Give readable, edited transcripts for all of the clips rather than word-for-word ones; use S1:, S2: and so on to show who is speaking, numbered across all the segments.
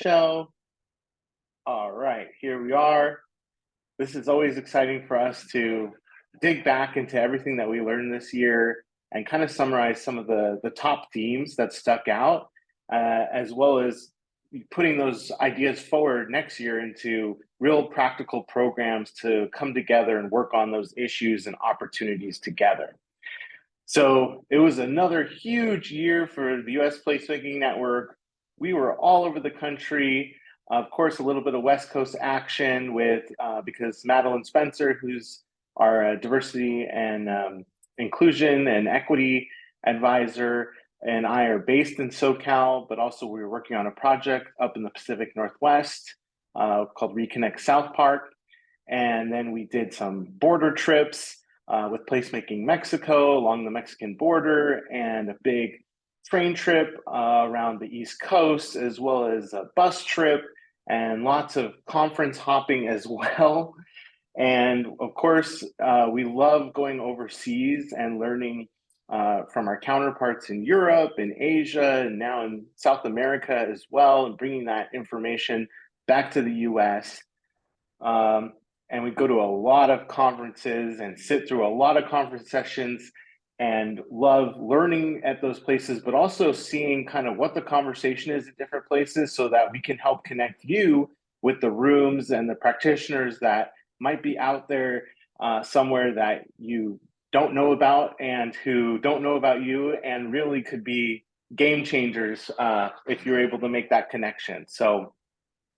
S1: Show. All right, here we are. This is always exciting for us to dig back into everything that we learned this year and kind of summarize some of the top themes that stuck out, as well as putting those ideas forward next year into real practical programs to come together and work on those issues and opportunities together. So it was another huge year for the US Placemaking Network. We were all over the country. Of course, a little bit of West Coast action with because Madeline Spencer, who's our diversity and inclusion and equity advisor, and I are based in SoCal, but also we were working on a project up in the Pacific Northwest called Reconnect South Park. And then we did some border trips with Placemaking Mexico along the Mexican border, and a big train trip around the East Coast, as well as a bus trip and lots of conference hopping as well. And of course, we love going overseas and learning from our counterparts in Europe and Asia, and now in South America as well, and bringing that information back to the US. And we go to a lot of conferences and sit through a lot of conference sessions and love learning at those places, but also seeing kind of what the conversation is at different places so that we can help connect you with the rooms and the practitioners that might be out there somewhere that you don't know about and who don't know about you, and really could be game changers if you're able to make that connection. So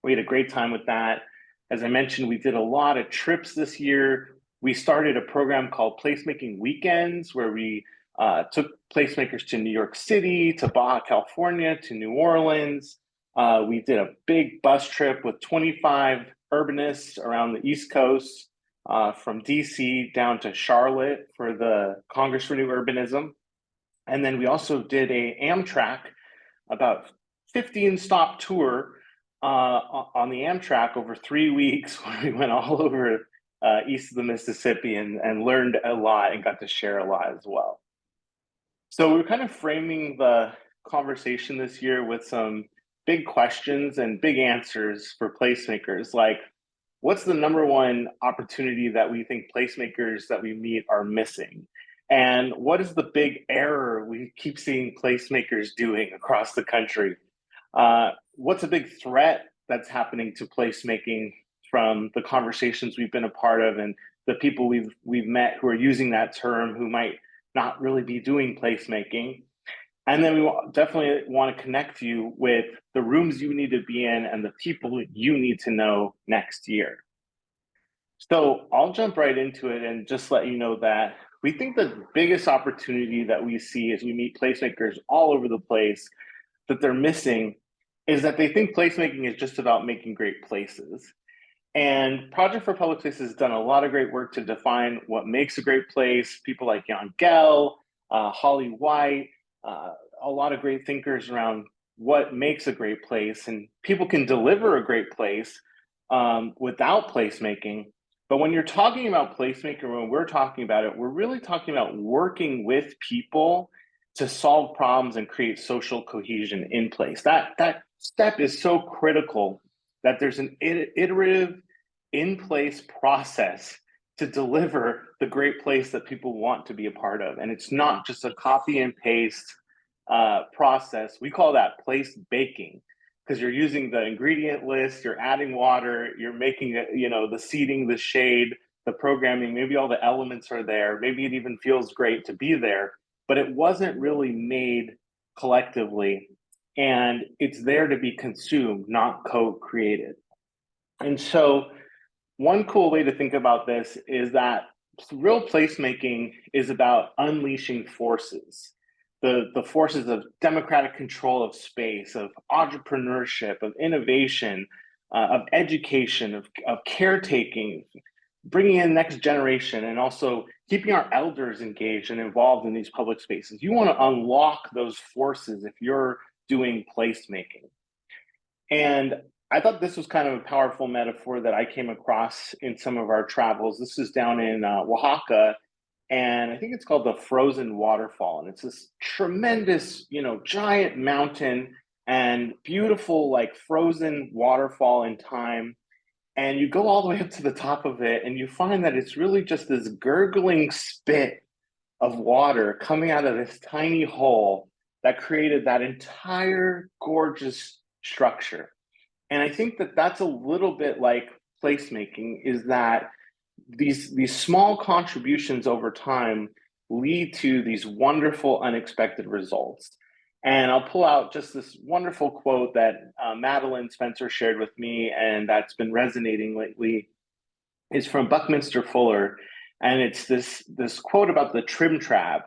S1: we had a great time with that. As I mentioned, we did a lot of trips this year. We started a program called Placemaking Weekends, where we took placemakers to New York City, to Baja California, to New Orleans. We did a big bus trip with 25 urbanists around the East Coast, from DC down to Charlotte for the Congress for New Urbanism. And then we also did a Amtrak, about 15-stop tour on the Amtrak over 3 weeks, where we went all over east of the Mississippi and learned a lot and got to share a lot as well. So we're kind of framing the conversation this year with some big questions and big answers for placemakers, like what's the number one opportunity that we think placemakers that we meet are missing? And what is the big error we keep seeing placemakers doing across the country? What's a big threat that's happening to placemaking from the conversations we've been a part of and the people we've met who are using that term who might not really be doing placemaking? And then we definitely want to connect you with the rooms you need to be in and the people you need to know next year. So I'll jump right into it and just let you know that we think the biggest opportunity that we see as we meet placemakers all over the place that they're missing is that they think placemaking is just about making great places. And Project for Public Spaces has done a lot of great work to define what makes a great place. People like Jan Gehl, Holly White, a lot of great thinkers around what makes a great place. And people can deliver a great place without placemaking. But when you're talking about placemaking, when we're talking about it, we're really talking about working with people to solve problems and create social cohesion in place. That step is so critical, that there's an iterative, in-place process to deliver the great place that people want to be a part of. And it's not just a copy and paste process. We call that place baking, because you're using the ingredient list, you're adding water, you're making it, the seating, the shade, the programming, maybe all the elements are there. Maybe it even feels great to be there, but it wasn't really made collectively, and it's there to be consumed, not co-created. And so one cool way to think about this is that real placemaking is about unleashing forces, the forces of democratic control of space, of entrepreneurship, of innovation, of education, of caretaking, bringing in next generation, and also keeping our elders engaged and involved in these public spaces. You want to unlock those forces if you're doing placemaking. And I thought this was kind of a powerful metaphor that I came across in some of our travels. This is down in Oaxaca, and I think it's called the Frozen Waterfall. And it's this tremendous, giant mountain and beautiful, like frozen waterfall in time. And you go all the way up to the top of it, and you find that it's really just this gurgling spit of water coming out of this tiny hole that created that entire gorgeous structure. And I think that that's a little bit like placemaking, is that these small contributions over time lead to these wonderful unexpected results. And I'll pull out just this wonderful quote that Madeline Spencer shared with me, and that's been resonating lately. Is from Buckminster Fuller, and it's this quote about the trim tab,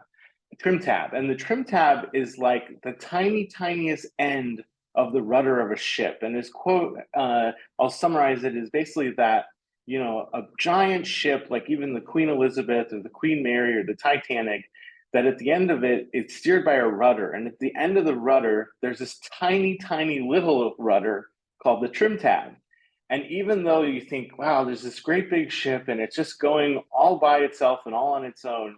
S1: and the trim tab is like the tiniest end of the rudder of a ship. And his quote, I'll summarize it, is basically that a giant ship, like even the Queen Elizabeth or the Queen Mary or the Titanic, that at the end of it, it's steered by a rudder, and at the end of the rudder, there's this tiny little rudder called the trim tab. And even though you think, wow, there's this great big ship and it's just going all by itself and all on its own,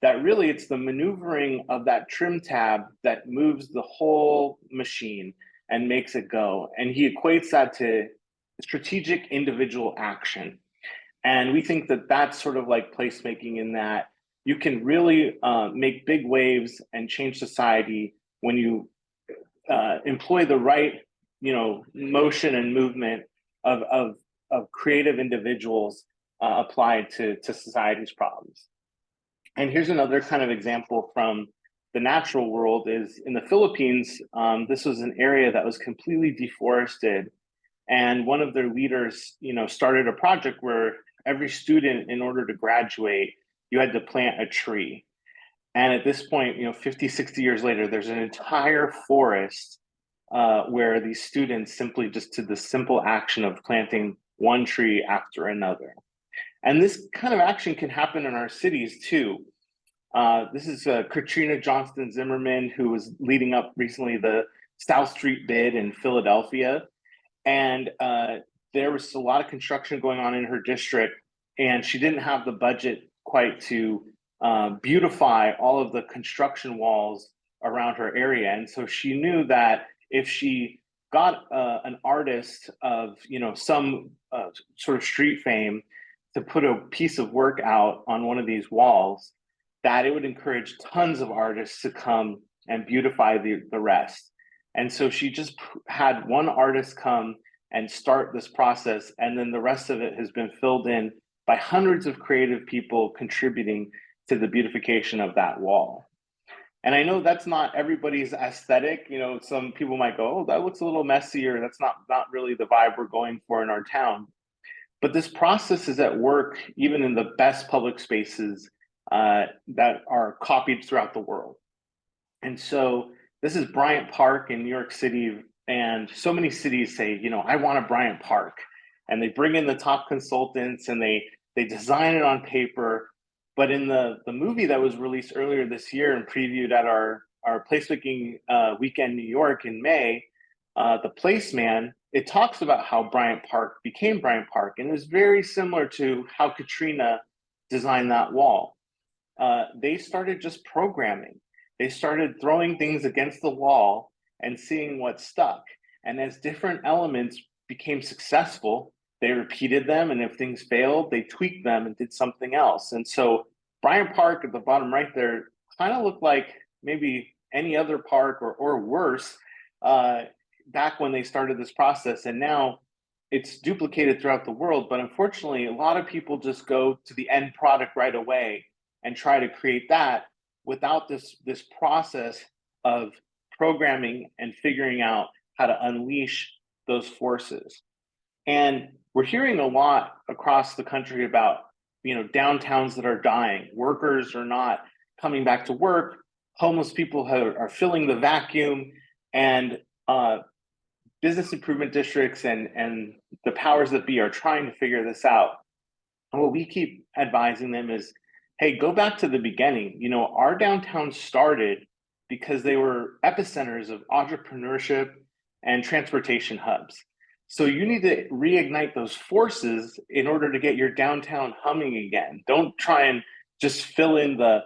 S1: that really it's the maneuvering of that trim tab that moves the whole machine and makes it go. And he equates that to strategic individual action. And we think that that's sort of like placemaking, in that you can really make big waves and change society when you employ the right, motion and movement of creative individuals applied to society's problems. And here's another kind of example from the natural world. Is in the Philippines. This was an area that was completely deforested, and one of their leaders, started a project where every student, in order to graduate, you had to plant a tree. And at this point, 50, 60 years later, there's an entire forest where these students simply just did the simple action of planting one tree after another. And this kind of action can happen in our cities too. This is Katrina Johnston Zimmerman, who was leading up recently the South Street bid in Philadelphia. And there was a lot of construction going on in her district, and she didn't have the budget quite to beautify all of the construction walls around her area. And so she knew that if she got an artist of some sort of street fame to put a piece of work out on one of these walls, that it would encourage tons of artists to come and beautify the rest. And so she just had one artist come and start this process, and then the rest of it has been filled in by hundreds of creative people contributing to the beautification of that wall. And I know that's not everybody's aesthetic. Some people might go, "Oh, that looks a little messy," or "That's not really the vibe we're going for in our town." But this process is at work even in the best public spaces that are copied throughout the world. And so this is Bryant Park in New York City, and so many cities say, "I want a Bryant Park," and they bring in the top consultants and they design it on paper. But in the movie that was released earlier this year and previewed at our placemaking weekend New York in May, The Placeman, it talks about how Bryant Park became Bryant Park, and it was very similar to how Katrina designed that wall. They started just programming. They started throwing things against the wall and seeing what stuck. And as different elements became successful, they repeated them. And if things failed, they tweaked them and did something else. And so Bryant Park at the bottom right there kind of looked like maybe any other park, or worse, back when they started this process. And now it's duplicated throughout the world. But unfortunately, a lot of people just go to the end product right away and try to create that without this process of programming and figuring out how to unleash those forces. And we're hearing a lot across the country about downtowns that are dying. Workers are not coming back to work. Homeless people are filling the vacuum, and business improvement districts and the powers that be are trying to figure this out. And what we keep advising them is, hey, go back to the beginning. Our downtown started because they were epicenters of entrepreneurship and transportation hubs. So you need to reignite those forces in order to get your downtown humming again. Don't try and just fill in the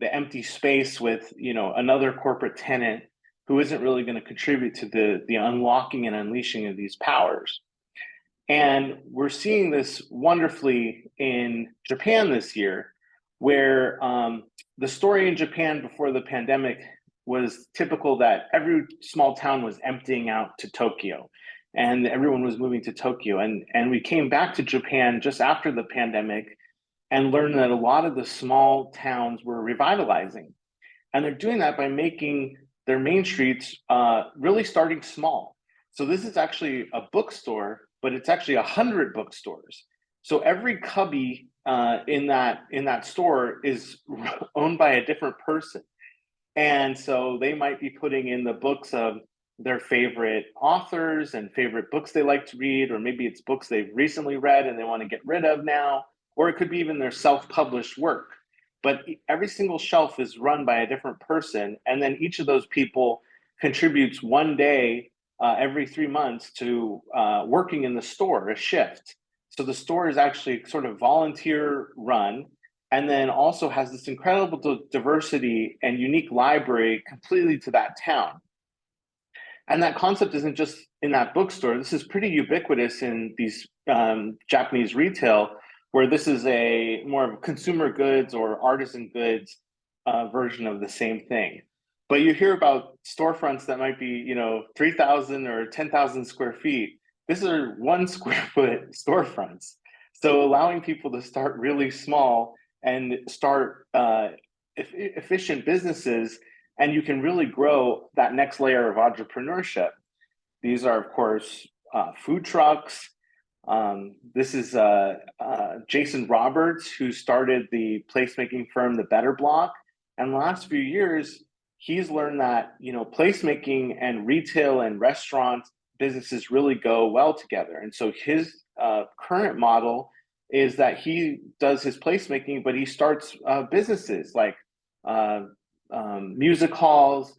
S1: empty space with another corporate tenant. who isn't really going to contribute to the unlocking and unleashing of these powers. And we're seeing this wonderfully in Japan this year, where the story in Japan before the pandemic was typical that every small town was emptying out to Tokyo and everyone was moving to Tokyo. And we came back to Japan just after the pandemic and learned that a lot of the small towns were revitalizing. And they're doing that by making their main streets really starting small. So this is actually a bookstore, but it's actually 100 bookstores. So every cubby in that store is owned by a different person. And so they might be putting in the books of their favorite authors and favorite books they like to read, or maybe it's books they've recently read and they want to get rid of now, or it could be even their self-published work. But every single shelf is run by a different person, and then each of those people contributes one day every 3 months to working in the store, a shift. So the store is actually sort of volunteer run, and then also has this incredible diversity and unique library completely to that town. And that concept isn't just in that bookstore. This is pretty ubiquitous in these Japanese retail, where this is a more of consumer goods or artisan goods version of the same thing. But you hear about storefronts that might be, 3,000 or 10,000 square feet. These are 1 square foot storefronts. So allowing people to start really small and start efficient businesses, and you can really grow that next layer of entrepreneurship. These are, of course, food trucks. This is Jason Roberts, who started the placemaking firm, The Better Block. And the last few years, he's learned that, placemaking and retail and restaurant businesses really go well together. And so his current model is that he does his placemaking, but he starts businesses like music halls,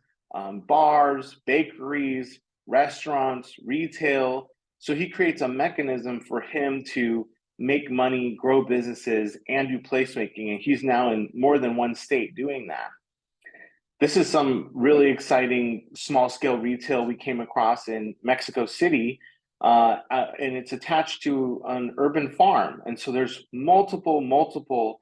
S1: bars, bakeries, restaurants, retail. So he creates a mechanism for him to make money, grow businesses, and do placemaking. And he's now in more than one state doing that. This is some really exciting small scale retail we came across in Mexico City. And it's attached to an urban farm. And so there's multiple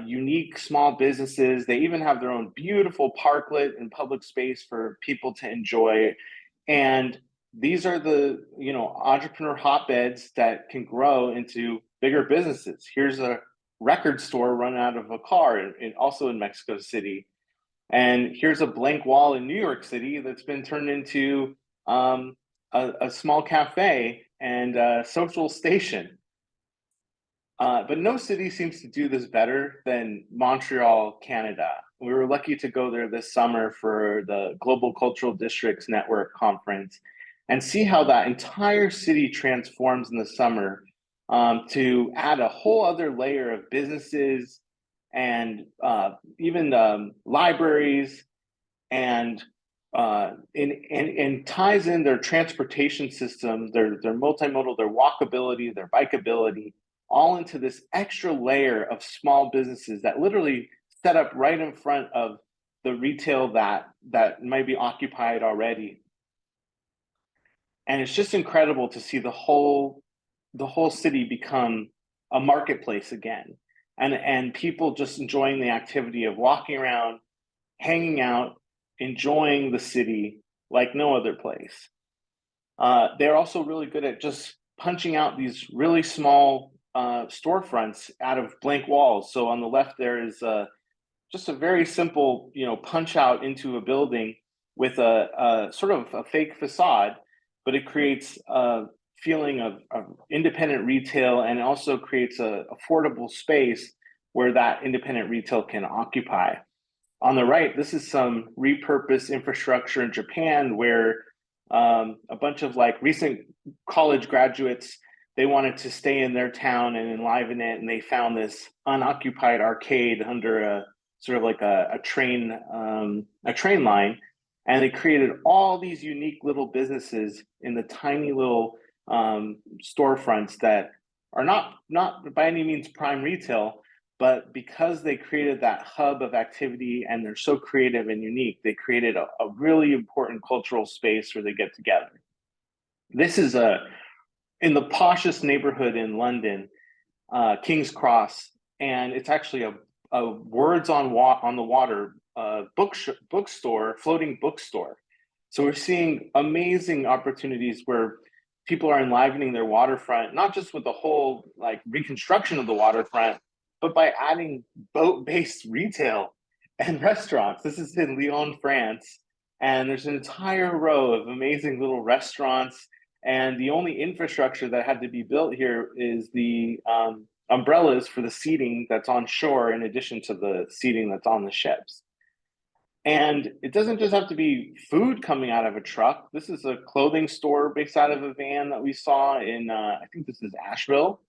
S1: unique small businesses. They even have their own beautiful parklet and public space for people to enjoy. And these are the entrepreneur hotbeds that can grow into bigger businesses. Here's a record store run out of a car, also in Mexico City. And here's a blank wall in New York City that's been turned into a small cafe and a social station. But no city seems to do this better than Montreal, Canada. We were lucky to go there this summer for the Global Cultural Districts Network conference and see how that entire city transforms in the summer to add a whole other layer of businesses and even libraries and ties in their transportation system, their multimodal, their walkability, their bikeability, all into this extra layer of small businesses that literally set up right in front of the retail that might be occupied already. And it's just incredible to see the whole city become a marketplace again, and people just enjoying the activity of walking around, hanging out, enjoying the city like no other place. They're also really good at just punching out these really small storefronts out of blank walls. So on the left there is just a very simple, punch out into a building with a sort of a fake facade, but it creates a feeling of independent retail, and also creates a affordable space where that independent retail can occupy. On the right, this is some repurposed infrastructure in Japan where a bunch of recent college graduates, they wanted to stay in their town and enliven it, and they found this unoccupied arcade under a sort of like a train line, and they created all these unique little businesses in the tiny little storefronts that are not by any means prime retail, but because they created that hub of activity and they're so creative and unique, they created a really important cultural space where they get together. This is in the poshest neighborhood in London, King's Cross, and it's actually a words on the water bookstore, floating bookstore. So we're seeing amazing opportunities where people are enlivening their waterfront, not just with the whole like reconstruction of the waterfront, but by adding boat-based retail and restaurants. This is in Lyon, France, and there's an entire row of amazing little restaurants. And the only infrastructure that had to be built here is the umbrellas for the seating that's on shore, in addition to the seating that's on the ships. And it doesn't just have to be food coming out of a truck. This is a clothing store based out of a van that we saw in, I think this is Asheville.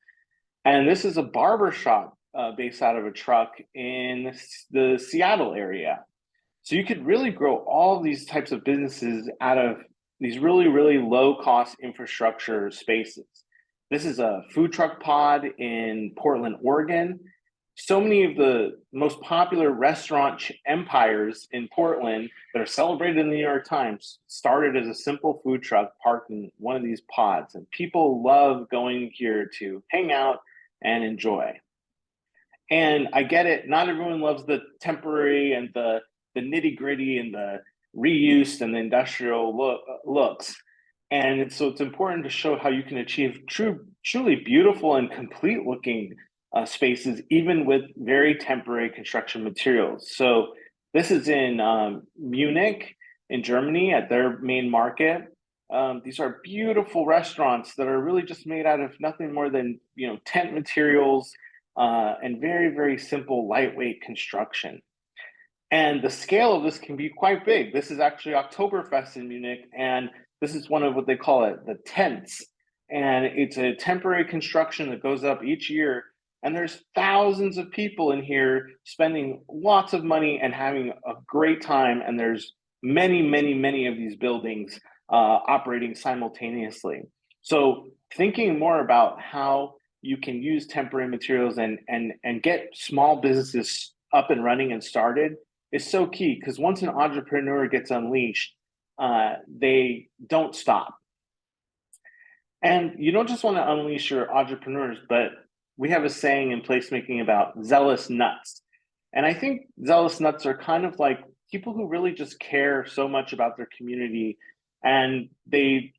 S1: And this is a barber shop based out of a truck in the Seattle area. So you could really grow all these types of businesses out of these really, really low cost infrastructure spaces. This is a food truck pod in Portland, Oregon. So many of the most popular restaurant empires in Portland that are celebrated in the New York Times started as a simple food truck parked in one of these pods. And people love going here to hang out and enjoy. And I get it, not everyone loves the temporary and the nitty gritty and the reuse and the industrial looks. And so it's important to show how you can achieve truly beautiful and complete looking spaces, even with very temporary construction materials. So this is in Munich, in Germany, at their main market. These are beautiful restaurants that are really just made out of nothing more than tent materials and very, very simple, lightweight construction. And the scale of this can be quite big. This is actually Oktoberfest in Munich, and this is one of what they call it, the tents. And it's a temporary construction that goes up each year. And there's thousands of people in here spending lots of money and having a great time. And there's many, many, many of these buildings operating simultaneously. So thinking more about how you can use temporary materials and get small businesses up and running and started is so key, because once an entrepreneur gets unleashed, they don't stop. And you don't just want to unleash your entrepreneurs, but we have a saying in placemaking about zealous nuts. And I think zealous nuts are kind of like people who really just care so much about their community. And they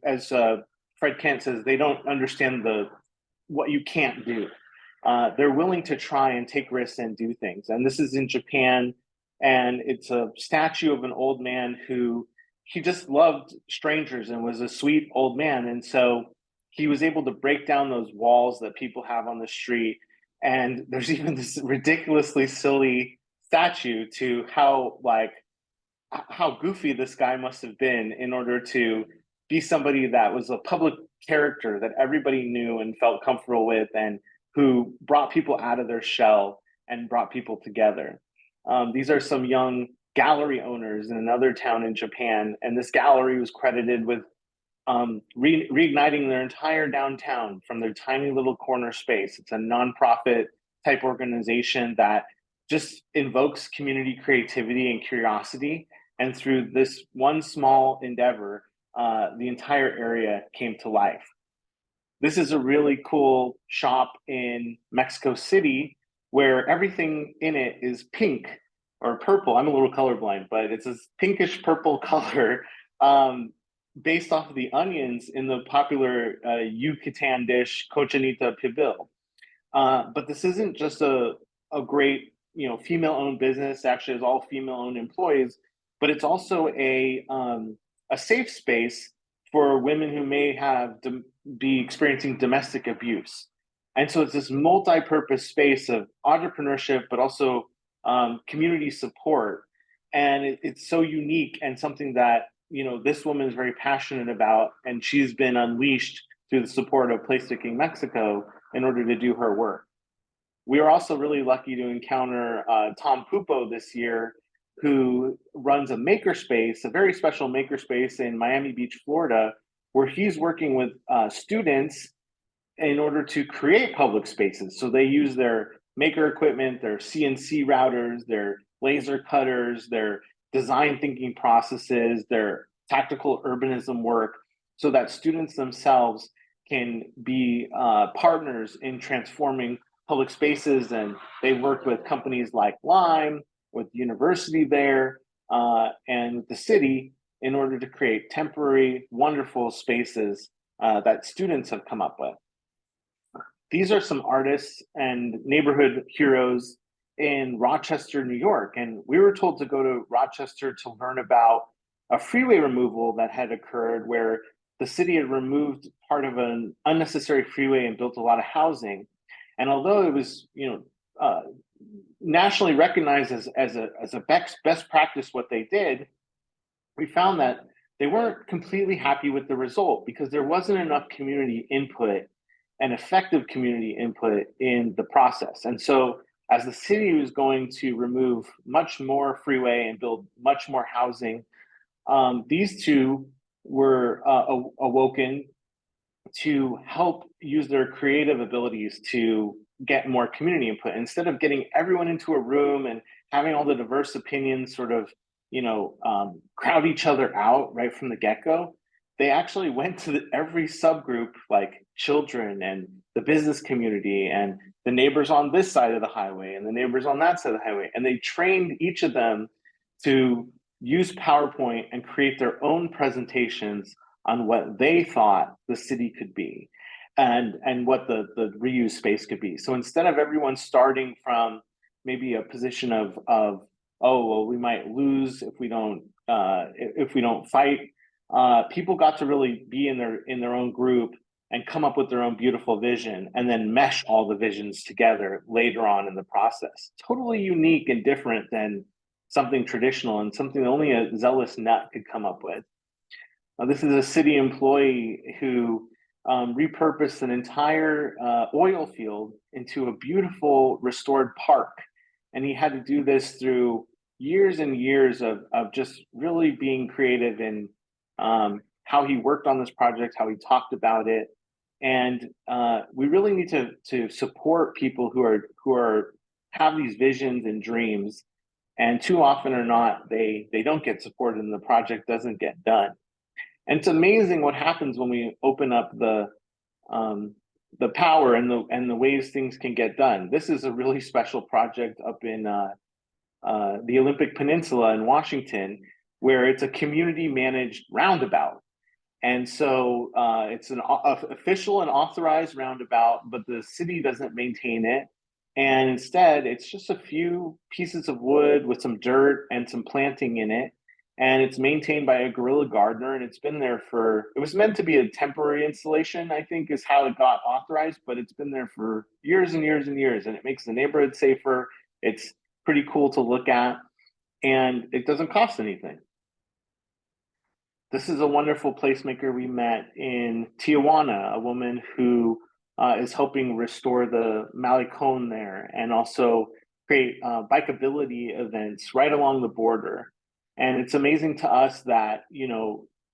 S1: as Fred Kent says, they don't understand what you can't do. They're willing to try and take risks and do things. And this is in Japan, and it's a statue of an old man who he just loved strangers and was a sweet old man. And so he was able to break down those walls that people have on the street. And there's even this ridiculously silly statue to how goofy this guy must have been in order to be somebody that was a public character that everybody knew and felt comfortable with, and who brought people out of their shell and brought people together. These are some young gallery owners in another town in Japan, and this gallery was credited with reigniting their entire downtown from their tiny little corner space. It's a nonprofit type organization that just invokes community creativity and curiosity. And through this one small endeavor, the entire area came to life. This is a really cool shop in Mexico City where everything in it is pink or purple. I'm a little colorblind, but it's this pinkish purple color based off of the onions in the popular Yucatan dish cochinita pibil. But this isn't just a great female-owned business. Actually, it's all female-owned employees, but it's also a safe space for women who may be experiencing domestic abuse. And so it's this multi-purpose space of entrepreneurship, but also community support. And it's so unique and something that this woman is very passionate about, and she's been unleashed through the support of Placemaking Mexico in order to do her work. We were also really lucky to encounter Tom Pupo this year, who runs a makerspace, a very special makerspace in Miami Beach, Florida, where he's working with students in order to create public spaces. So they use their maker equipment, their CNC routers, their laser cutters, their design thinking processes, their tactical urbanism work, so that students themselves can be partners in transforming public spaces. And they worked with companies like Lime, with the university there, and the city in order to create temporary, wonderful spaces that students have come up with. These are some artists and neighborhood heroes in Rochester, New York. And we were told to go to Rochester to learn about a freeway removal that had occurred where the city had removed part of an unnecessary freeway and built a lot of housing. And although it was, nationally recognized as a best practice what they did, we found that they weren't completely happy with the result because there wasn't enough community input and effective community input in the process. And so as the city was going to remove much more freeway and build much more housing, these two were awoken to help use their creative abilities to get more community input. Instead of getting everyone into a room and having all the diverse opinions sort of, crowd each other out right from the get-go, they actually went to every subgroup, like children and the business community and the neighbors on this side of the highway and the neighbors on that side of the highway. And they trained each of them to use PowerPoint and create their own presentations on what they thought the city could be and what the reuse space could be. So instead of everyone starting from maybe a position of oh, well, we might lose if we don't fight, people got to really be in their own group and come up with their own beautiful vision and then mesh all the visions together later on in the process. Totally unique and different than something traditional and something that only a zealous nut could come up with. This is a city employee who repurposed an entire oil field into a beautiful restored park. And he had to do this through years and years of just really being creative in how he worked on this project, how he talked about it. And we really need to support people who are have these visions and dreams. And too often or not, they don't get supported and the project doesn't get done. And it's amazing what happens when we open up the power and the ways things can get done. This is a really special project up in the Olympic Peninsula in Washington, where it's a community managed roundabout. And so it's an official and authorized roundabout, but the city doesn't maintain it. And instead, it's just a few pieces of wood with some dirt and some planting in it. And it's maintained by a guerrilla gardener. And it's been there it was meant to be a temporary installation, I think, is how it got authorized, but it's been there for years and years and years. And it makes the neighborhood safer. It's pretty cool to look at. And it doesn't cost anything. This is a wonderful placemaker we met in Tijuana, a woman who is helping restore the Malecón there and also create bikeability events right along the border. And it's amazing to us that,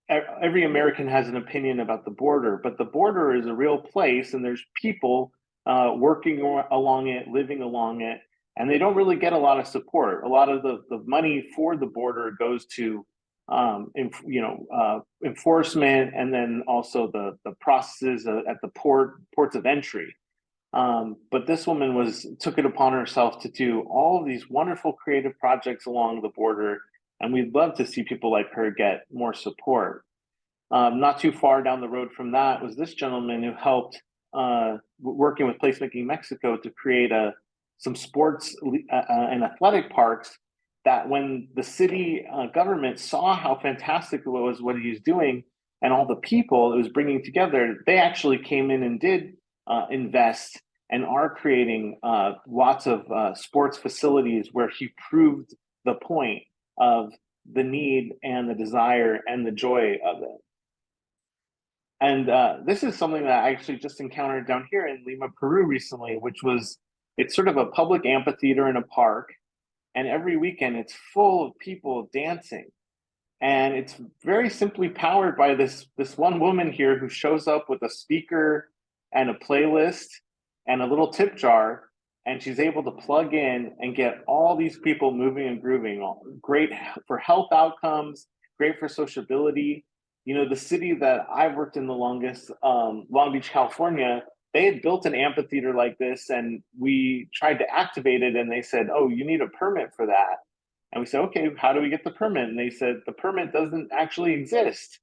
S1: every American has an opinion about the border, but the border is a real place and there's people working along it, living along it, and they don't really get a lot of support. A lot of the money for the border goes to enforcement, and then also the processes at the ports of entry. But this woman took it upon herself to do all of these wonderful creative projects along the border, and we'd love to see people like her get more support. Not too far down the road from that was this gentleman who helped working with Placemaking Mexico to create some sports and athletic parks that when the city government saw how fantastic it was what he was doing and all the people it was bringing together, they actually came in and did invest and are creating lots of sports facilities where he proved the point of the need and the desire and the joy of it. And this is something that I actually just encountered down here in Lima, Peru recently, it's sort of a public amphitheater in a park. And every weekend it's full of people dancing. And it's very simply powered by this one woman here who shows up with a speaker and a playlist and a little tip jar. and she's able to plug in and get all these people moving and grooving. Great for health outcomes, great for sociability. You know, the city that I've worked in the longest, Long Beach, California, they had built an amphitheater like this, and we tried to activate it, and they said, "Oh, you need a permit for that." And we said, "Okay, how do we get the permit?" And they said, "The permit doesn't actually exist."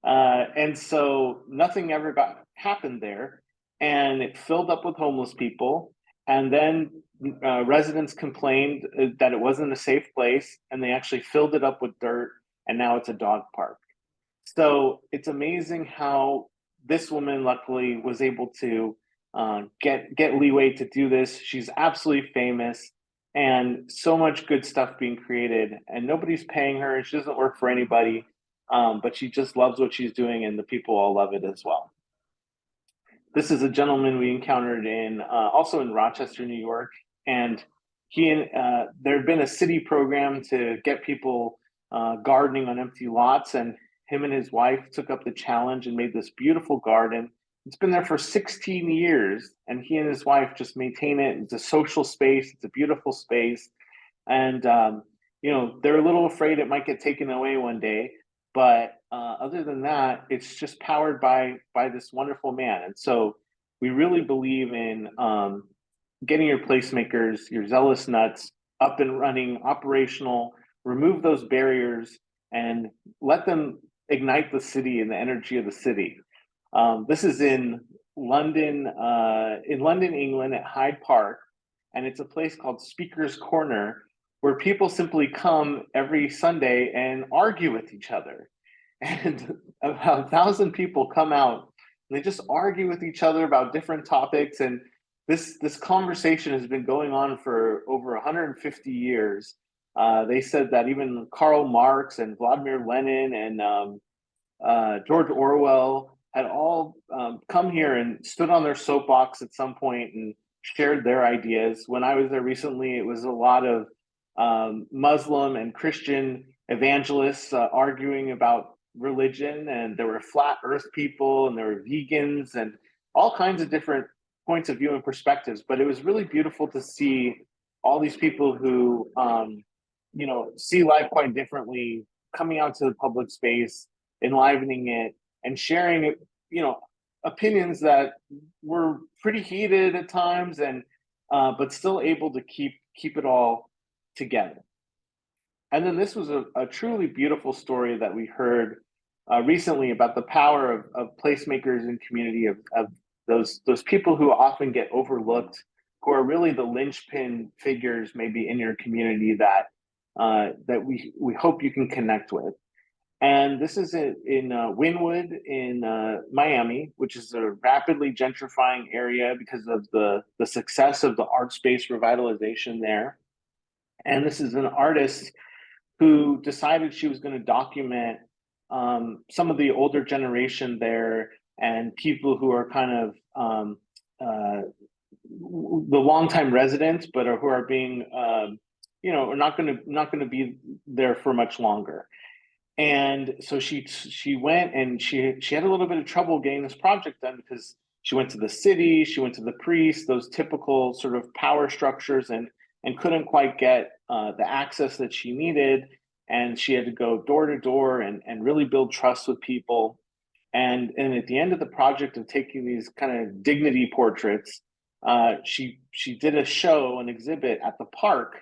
S1: And so nothing ever got happened there, and it filled up with homeless people. And then residents complained that it wasn't a safe place, and they actually filled it up with dirt, and now it's a dog park. So it's amazing how this woman luckily was able to get leeway to do this. She's absolutely famous, and so much good stuff being created, and nobody's paying her. She doesn't work for anybody, but she just loves what she's doing, and the people all love it as well. This is a gentleman we encountered in also in Rochester, New York, and he and there had been a city program to get people gardening on empty lots, and him and his wife took up the challenge and made this beautiful garden. It's been there for 16 years, and he and his wife just maintain it. It's a social space. It's a beautiful space, and you know, they're a little afraid it might get taken away one day, but other than that, it's just powered by this wonderful man. And so we really believe in getting your placemakers, your zealous nuts up and running, operational, remove those barriers, and let them ignite the city and the energy of the city. This is in London, England, at Hyde Park, and it's a place called Speaker's Corner, where people simply come every Sunday and argue with each other. And about 1,000 people come out, and they just argue with each other about different topics. And this conversation has been going on for over 150 years. They said that even Karl Marx and Vladimir Lenin and George Orwell had all come here and stood on their soapbox at some point and shared their ideas. When I was there recently, it was a lot of Muslim and Christian evangelists arguing about religion, and there were flat earth people, and there were vegans, and all kinds of different points of view and perspectives. But it was really beautiful to see all these people who, you know, see life quite differently coming out to the public space, enlivening it, and sharing, you know, opinions that were pretty heated at times, and but still able to keep it all together. And then this was a truly beautiful story that we heard recently about the power of placemakers in community, of those people who often get overlooked, who are really the linchpin figures maybe in your community that that we hope you can connect with. And this is in Wynwood in Miami, which is a rapidly gentrifying area because of the success of the art space revitalization there. And this is an artist who decided she was going to document some of the older generation there, and people who are kind of the longtime residents, but who are being, you know, are not going to be there for much longer. And so she went, and she had a little bit of trouble getting this project done because she went to the city, she went to the priest, those typical sort of power structures, and couldn't quite get the access that she needed. And she had to go door to door and really build trust with people. And at the end of the project of taking these kind of dignity portraits, she did a show, an exhibit at the park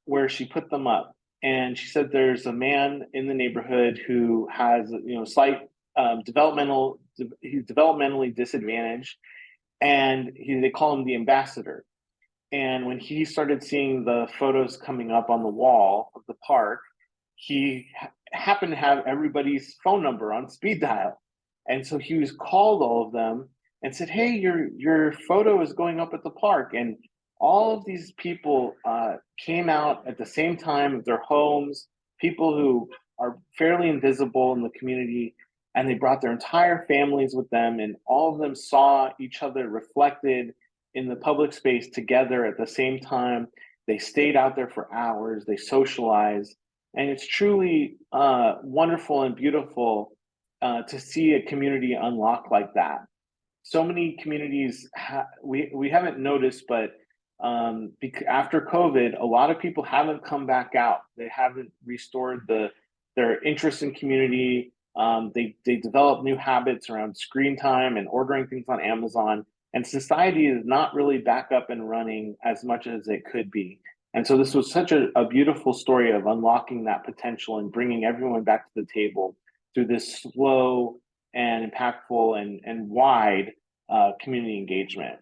S1: where she put them up. And she said there's a man in the neighborhood who has, you know, slight he's developmentally disadvantaged, and they call him the ambassador. And when he started seeing the photos coming up on the wall of the park, he happened to have everybody's phone number on speed dial. And so he was called all of them and said, "Hey, your photo is going up at the park." And all of these people came out at the same time of their homes, people who are fairly invisible in the community, and they brought their entire families with them, and all of them saw each other reflected in the public space together at the same time. They stayed out there for hours, they socialized, and it's truly wonderful and beautiful to see a community unlock like that. So many communities we haven't noticed, but After COVID, a lot of people haven't come back out. They haven't restored their interest in community. They develop new habits around screen time and ordering things on Amazon. And society is not really back up and running as much as it could be. And so this was such a beautiful story of unlocking that potential and bringing everyone back to the table through this slow and impactful and wide community engagement.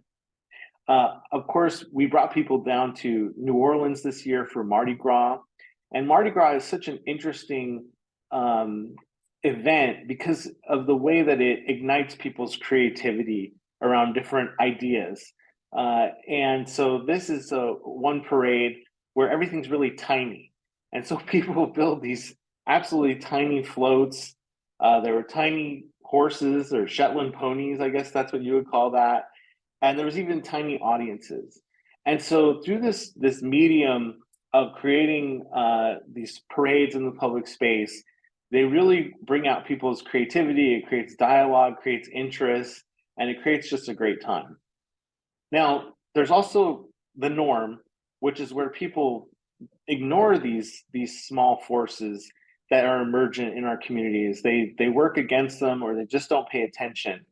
S1: Of course, we brought people down to New Orleans this year for Mardi Gras. And Mardi Gras is such an interesting event because of the way that it ignites people's creativity around different ideas. And so this is one parade where everything's really tiny. And so people build these absolutely tiny floats. There were tiny horses or Shetland ponies, I guess that's what you would call that, and there was even tiny audiences. And so through this medium of creating these parades in the public space, they really bring out people's creativity. It creates dialogue, creates interest, and it creates just a great time. Now, there's also the norm, which is where people ignore these small forces that are emergent in our communities. They work against them, or they just don't pay attention.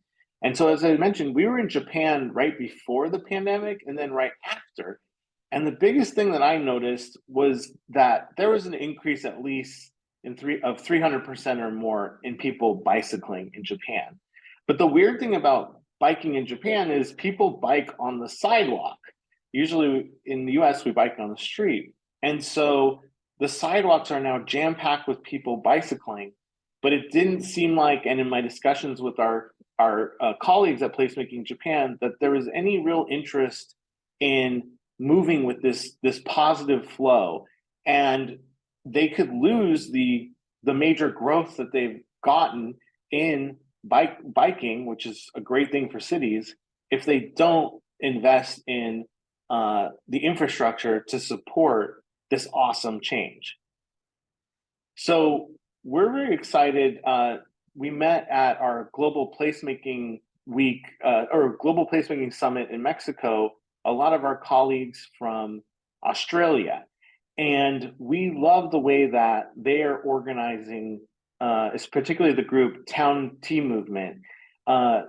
S1: And so, as I mentioned, we were in Japan right before the pandemic and then right after. And the biggest thing that I noticed was that there was an increase, at least in 300% or more, in people bicycling in Japan. But the weird thing about biking in Japan is people bike on the sidewalk. Usually in the US, we bike on the street. And so the sidewalks are now jam-packed with people bicycling. But it didn't seem like, and in my discussions with our colleagues at Placemaking Japan, that there was any real interest in moving with this positive flow, and they could lose the major growth that they've gotten in biking, which is a great thing for cities, if they don't invest in the infrastructure to support this awesome change. So we're very excited. We met at our Global Placemaking Week or Global Placemaking Summit in Mexico, a lot of our colleagues from Australia. And we love the way that they are organizing, particularly the group Town Team Movement.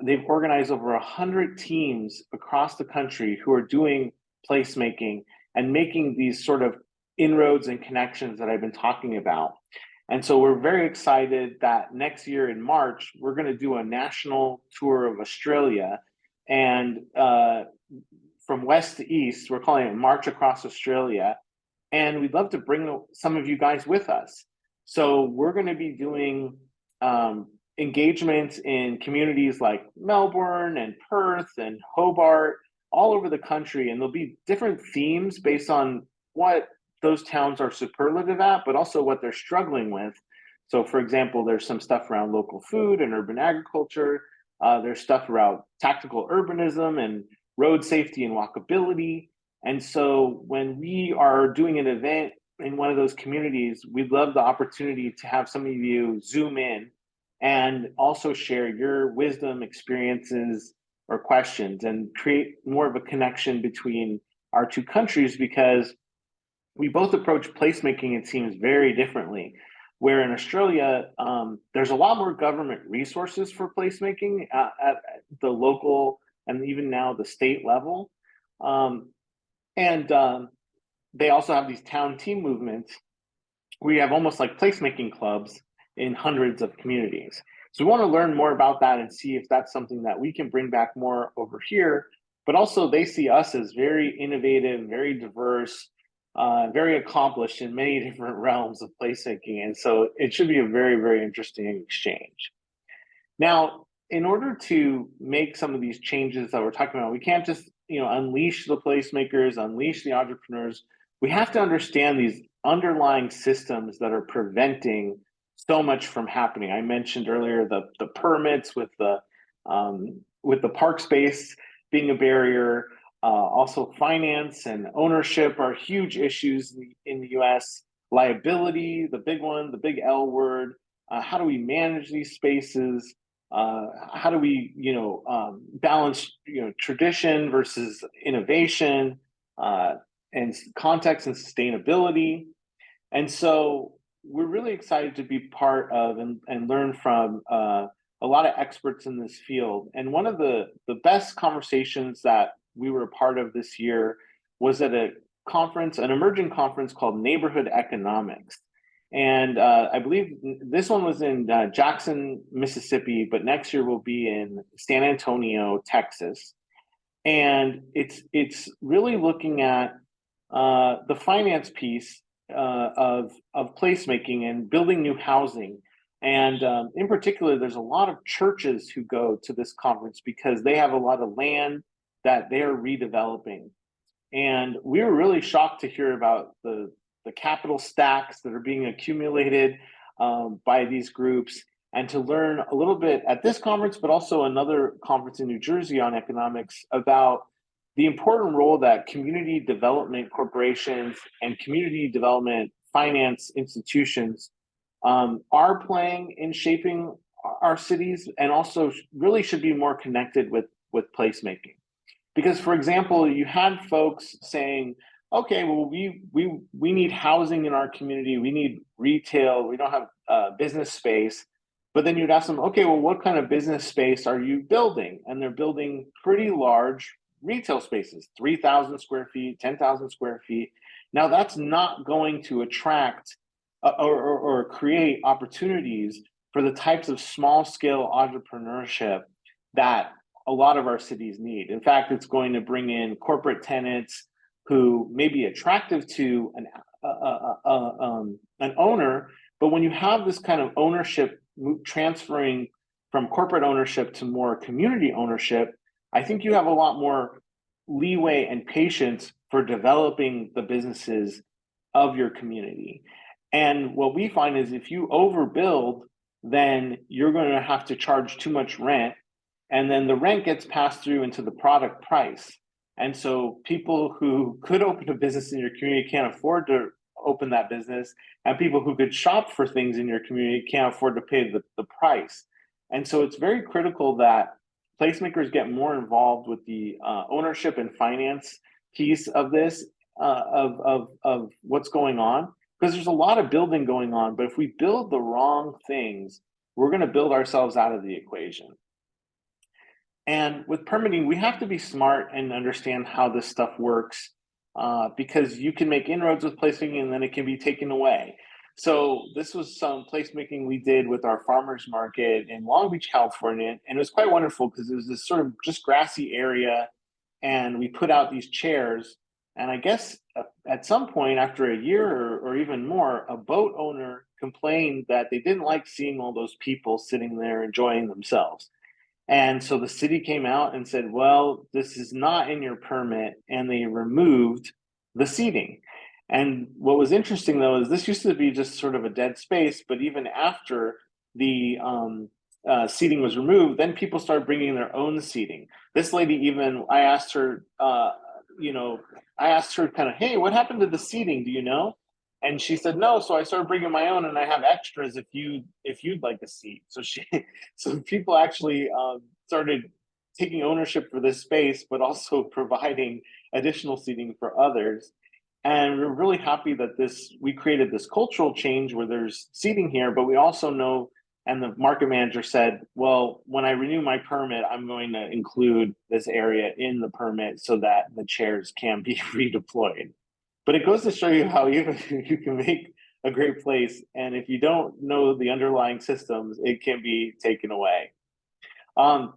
S1: They've organized over 100 teams across the country who are doing placemaking and making these sort of inroads and connections that I've been talking about. And so we're very excited that next year in March, we're going to do a national tour of Australia. And from west to east, we're calling it March Across Australia. And we'd love to bring some of you guys with us. So we're going to be doing engagements in communities like Melbourne and Perth and Hobart, all over the country. And there'll be different themes based on what those towns are superlative at, but also what they're struggling with. So for example, there's some stuff around local food and urban agriculture. There's stuff around tactical urbanism and road safety and walkability. And so when we are doing an event in one of those communities, we'd love the opportunity to have some of you zoom in and also share your wisdom, experiences, or questions, and create more of a connection between our two countries, because we both approach placemaking, it seems, very differently. Where in Australia, there's a lot more government resources for placemaking at the local and even now the state level. And they also have these town team movements where you have almost like placemaking clubs in hundreds of communities. So we want to learn more about that and see if that's something that we can bring back more over here. But also they see us as very innovative, very diverse, very accomplished in many different realms of placemaking. And so it should be a very, very interesting exchange. Now, in order to make some of these changes that we're talking about, we can't just unleash the placemakers, unleash the entrepreneurs. We have to understand these underlying systems that are preventing so much from happening. I mentioned earlier the permits with the park space being a barrier. Also, finance and ownership are huge issues in the US. Liability, the big one, the big L word. How do we manage these spaces? How do we, balance, tradition versus innovation? and context and sustainability. And so we're really excited to be part of and learn from a lot of experts in this field. And one of the best conversations that we were a part of this year was at a conference, an emerging conference called Neighborhood Economics. And I believe this one was in Jackson, Mississippi, but next year will be in San Antonio, Texas. And it's really looking at the finance piece of placemaking and building new housing. And in particular, there's a lot of churches who go to this conference because they have a lot of land that they are redeveloping. And we were really shocked to hear about the capital stacks that are being accumulated by these groups, and to learn a little bit at this conference, but also another conference in New Jersey on economics, about the important role that community development corporations and community development finance institutions are playing in shaping our cities, and also really should be more connected with placemaking. Because, for example, you had folks saying, okay, well, we need housing in our community, we need retail, we don't have business space. But then you'd ask them, okay, well, what kind of business space are you building? And they're building pretty large retail spaces, 3,000 square feet, 10,000 square feet. Now, that's not going to attract or create opportunities for the types of small scale entrepreneurship that a lot of our cities need. In fact, it's going to bring in corporate tenants who may be attractive to an owner, but when you have this kind of ownership transferring from corporate ownership to more community ownership, I think you have a lot more leeway and patience for developing the businesses of your community. And what we find is if you overbuild, then you're going to have to charge too much rent, and then the rent gets passed through into the product price. And so people who could open a business in your community can't afford to open that business, and people who could shop for things in your community can't afford to pay the price. And so it's very critical that placemakers get more involved with the ownership and finance piece of this, of what's going on, because there's a lot of building going on. But if we build the wrong things, we're going to build ourselves out of the equation. And with permitting, we have to be smart and understand how this stuff works, because you can make inroads with placemaking and then it can be taken away. So this was some placemaking we did with our farmers market in Long Beach, California, and it was quite wonderful because it was this sort of just grassy area, and we put out these chairs. And I guess at some point after a year or even more, a boat owner complained that they didn't like seeing all those people sitting there enjoying themselves. And so the city came out and said, well, this is not in your permit, and they removed the seating. And what was interesting, though, is this used to be just sort of a dead space, but even after the seating was removed, then people started bringing their own seating. This lady even, I asked her kind of, hey, what happened to the seating? Do you know? And she said, no. So I started bringing my own, and I have extras if you'd like a seat. So people actually started taking ownership for this space, but also providing additional seating for others. And we're really happy that we created this cultural change where there's seating here, but we also know, and the market manager said, well, when I renew my permit, I'm going to include this area in the permit so that the chairs can be redeployed. But it goes to show you how you can make a great place, and if you don't know the underlying systems, it can be taken away.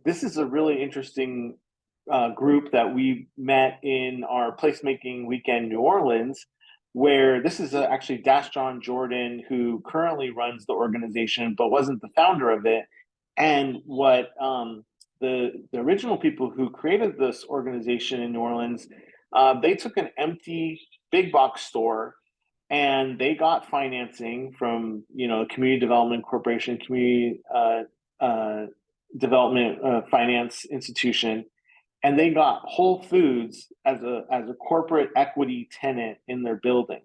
S1: This is a really interesting group that we met in our placemaking weekend, New Orleans, where this is actually Dash John Jordan, who currently runs the organization, but wasn't the founder of it. And what the original people who created this organization in New Orleans, they took an empty big box store, and they got financing from Community Development Corporation, Community Development Finance Institution, and they got Whole Foods as a corporate equity tenant in their building.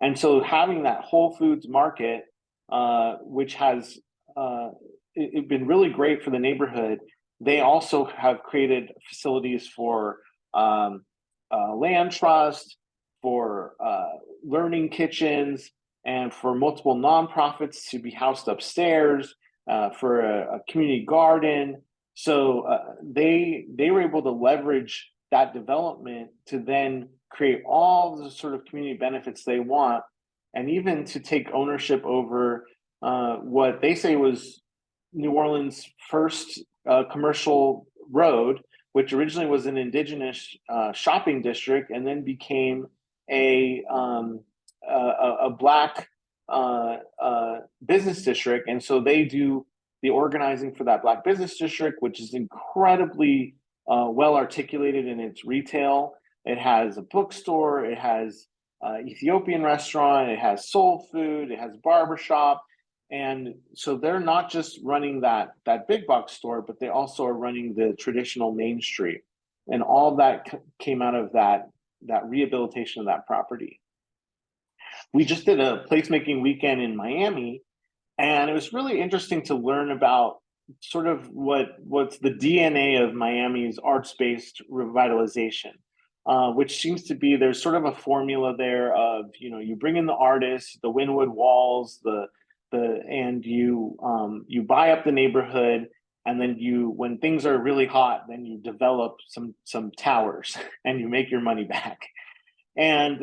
S1: And so having that Whole Foods market, which has been really great for the neighborhood, they also have created facilities for land trust, for learning kitchens, and for multiple nonprofits to be housed upstairs, for a community garden. So they were able to leverage that development to then create all the sort of community benefits they want, and even to take ownership over what they say was New Orleans' first commercial road, which originally was an indigenous shopping district and then became a black business district. And so they do the organizing for that black business district, which is incredibly well articulated in its retail. It has a bookstore, it has Ethiopian restaurant, it has soul food, it has barbershop. And so they're not just running that big box store, but they also are running the traditional Main Street. And all that came out of that rehabilitation of that property. We just did a placemaking weekend in Miami, and it was really interesting to learn about sort of what's the DNA of Miami's arts-based revitalization, which seems to be there's sort of a formula there of, you bring in the artists, the Wynwood walls, and you buy up the neighborhood, and then when things are really hot, then you develop some towers and you make your money back. And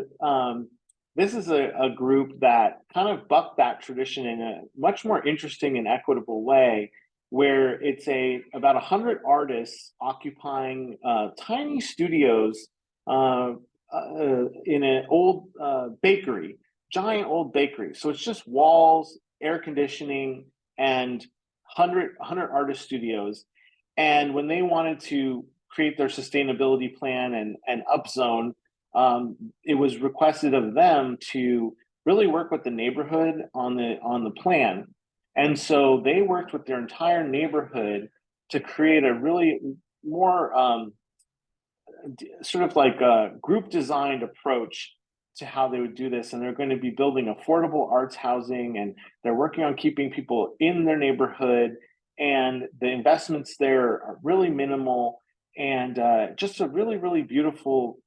S1: this is a group that kind of bucked that tradition in a much more interesting and equitable way, where it's about 100 artists occupying tiny studios in an old bakery, giant old bakery. So it's just walls, air conditioning, and 100 artist studios. And when they wanted to create their sustainability plan and upzone, it was requested of them to really work with the neighborhood on the plan. And so they worked with their entire neighborhood to create a really more sort of like a group designed approach to how they would do this. And they're going to be building affordable arts housing, and they're working on keeping people in their neighborhood. And the investments there are really minimal, and just a really, really beautiful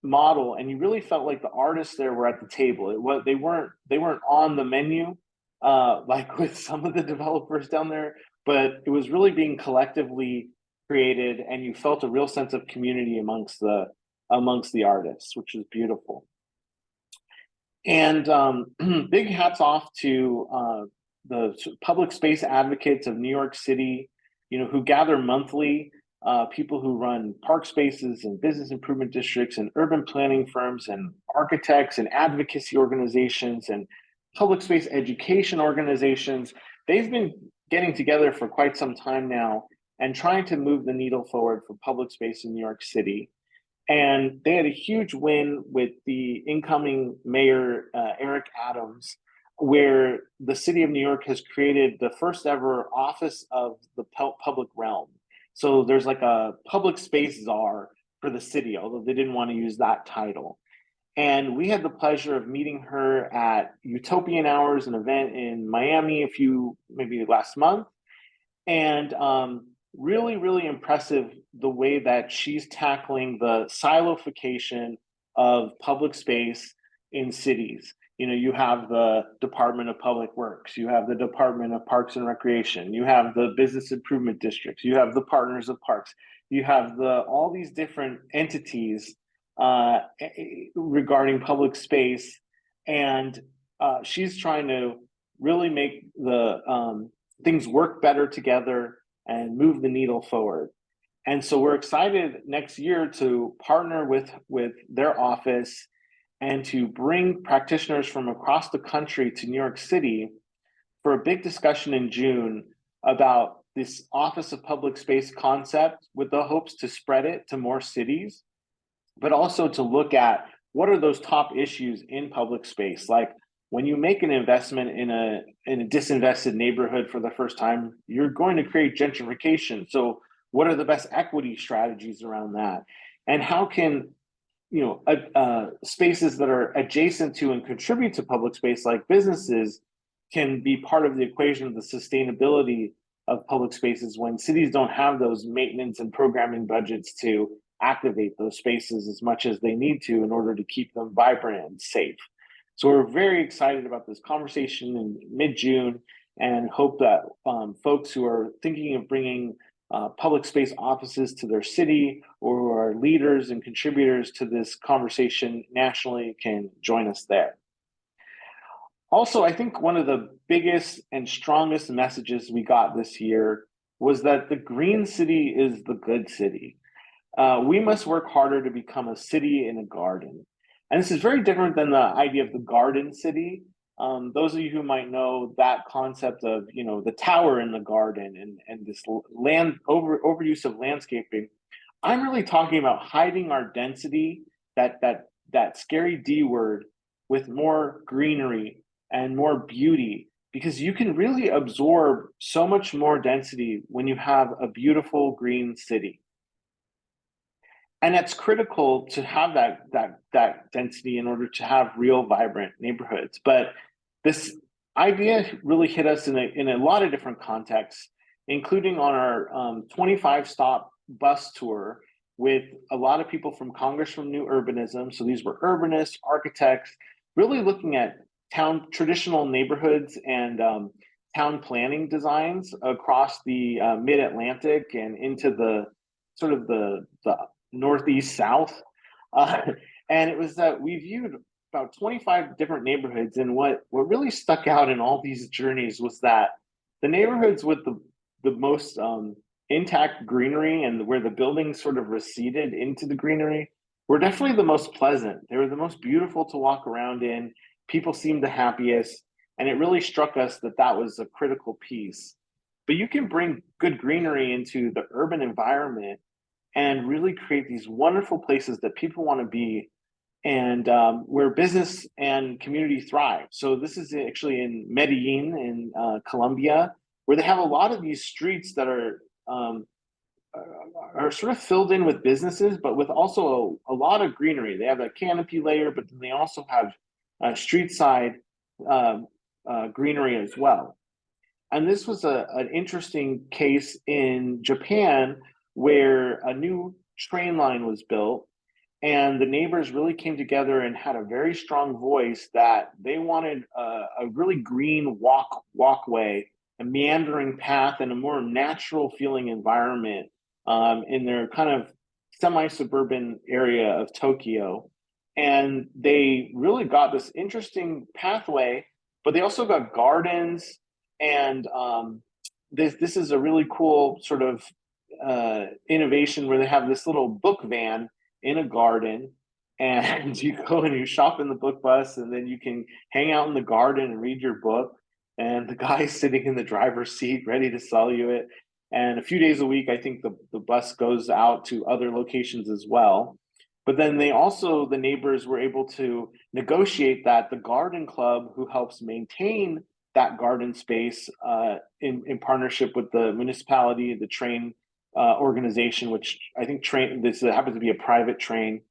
S1: model. And you really felt like the artists there were at the table. They weren't on the menu like with some of the developers down there, but it was really being collectively created, and you felt a real sense of community amongst the artists, which is beautiful. And big hats off to the public space advocates of New York City, who gather monthly, people who run park spaces and business improvement districts and urban planning firms and architects and advocacy organizations and public space education organizations. They've been getting together for quite some time now and trying to move the needle forward for public space in New York City. And they had a huge win with the incoming mayor, Eric Adams, where the city of New York has created the first ever office of the public realm. So there's like a public space czar for the city, although they didn't want to use that title. And we had the pleasure of meeting her at Utopian Hours, an event in Miami maybe last month. And really, really impressive the way that she's tackling the siloification of public space in cities. You have the Department of Public Works, you have the Department of Parks and Recreation, you have the business improvement districts, you have the Partners of Parks, you have all these different entities regarding public space. And she's trying to really make the things work better together and move the needle forward. And so we're excited next year to partner with their office and to bring practitioners from across the country to New York City for a big discussion in June about this Office of Public Space concept, with the hopes to spread it to more cities, but also to look at what are those top issues in public space. Like, when you make an investment in a disinvested neighborhood for the first time, you're going to create gentrification. So what are the best equity strategies around that? And how can spaces that are adjacent to and contribute to public space, like businesses, can be part of the equation of the sustainability of public spaces when cities don't have those maintenance and programming budgets to activate those spaces as much as they need to in order to keep them vibrant and safe. So we're very excited about this conversation in mid-June and hope that folks who are thinking of bringing public space offices to their city or who are leaders and contributors to this conversation nationally can join us there. Also, I think one of the biggest and strongest messages we got this year was that the green city is the good city. We must work harder to become a city in a garden. And this is very different than the idea of the garden city. Those of you who might know that concept of, the tower in the garden and this overuse of landscaping, I'm really talking about hiding our density, that scary D word, with more greenery and more beauty, because you can really absorb so much more density when you have a beautiful green city. And it's critical to have that density in order to have real vibrant neighborhoods. But this idea really hit us in a lot of different contexts, including on our 25 stop bus tour with a lot of people from Congress from New Urbanism. So these were urbanists, architects, really looking at traditional neighborhoods and town planning designs across the mid-Atlantic and into the sort of the Northeast South. And it was that we viewed about 25 different neighborhoods. And what really stuck out in all these journeys was that the neighborhoods with the most intact greenery and where the buildings sort of receded into the greenery were definitely the most pleasant. They were the most beautiful to walk around in. People seemed the happiest. And it really struck us that was a critical piece. But you can bring good greenery into the urban environment and really create these wonderful places that people want to be, and where business and community thrive. So this is actually in Medellin in Colombia, where they have a lot of these streets that are sort of filled in with businesses, but with also a lot of greenery. They have a canopy layer, but then they also have street side greenery as well. And this was an interesting case in Japan, where a new train line was built, and the neighbors really came together and had a very strong voice that they wanted a really green walkway, a meandering path, and a more natural feeling environment in their kind of semi-suburban area of Tokyo. And they really got this interesting pathway, but they also got gardens, and this is a really cool sort of innovation where they have this little book van in a garden, and you go and you shop in the book bus, and then you can hang out in the garden and read your book, and the guy's sitting in the driver's seat ready to sell you it. And a few days a week, I think the bus goes out to other locations as well. But then the neighbors were able to negotiate that the garden club, who helps maintain that garden space in partnership with the municipality, the train organization, which I think this happens to be a private train,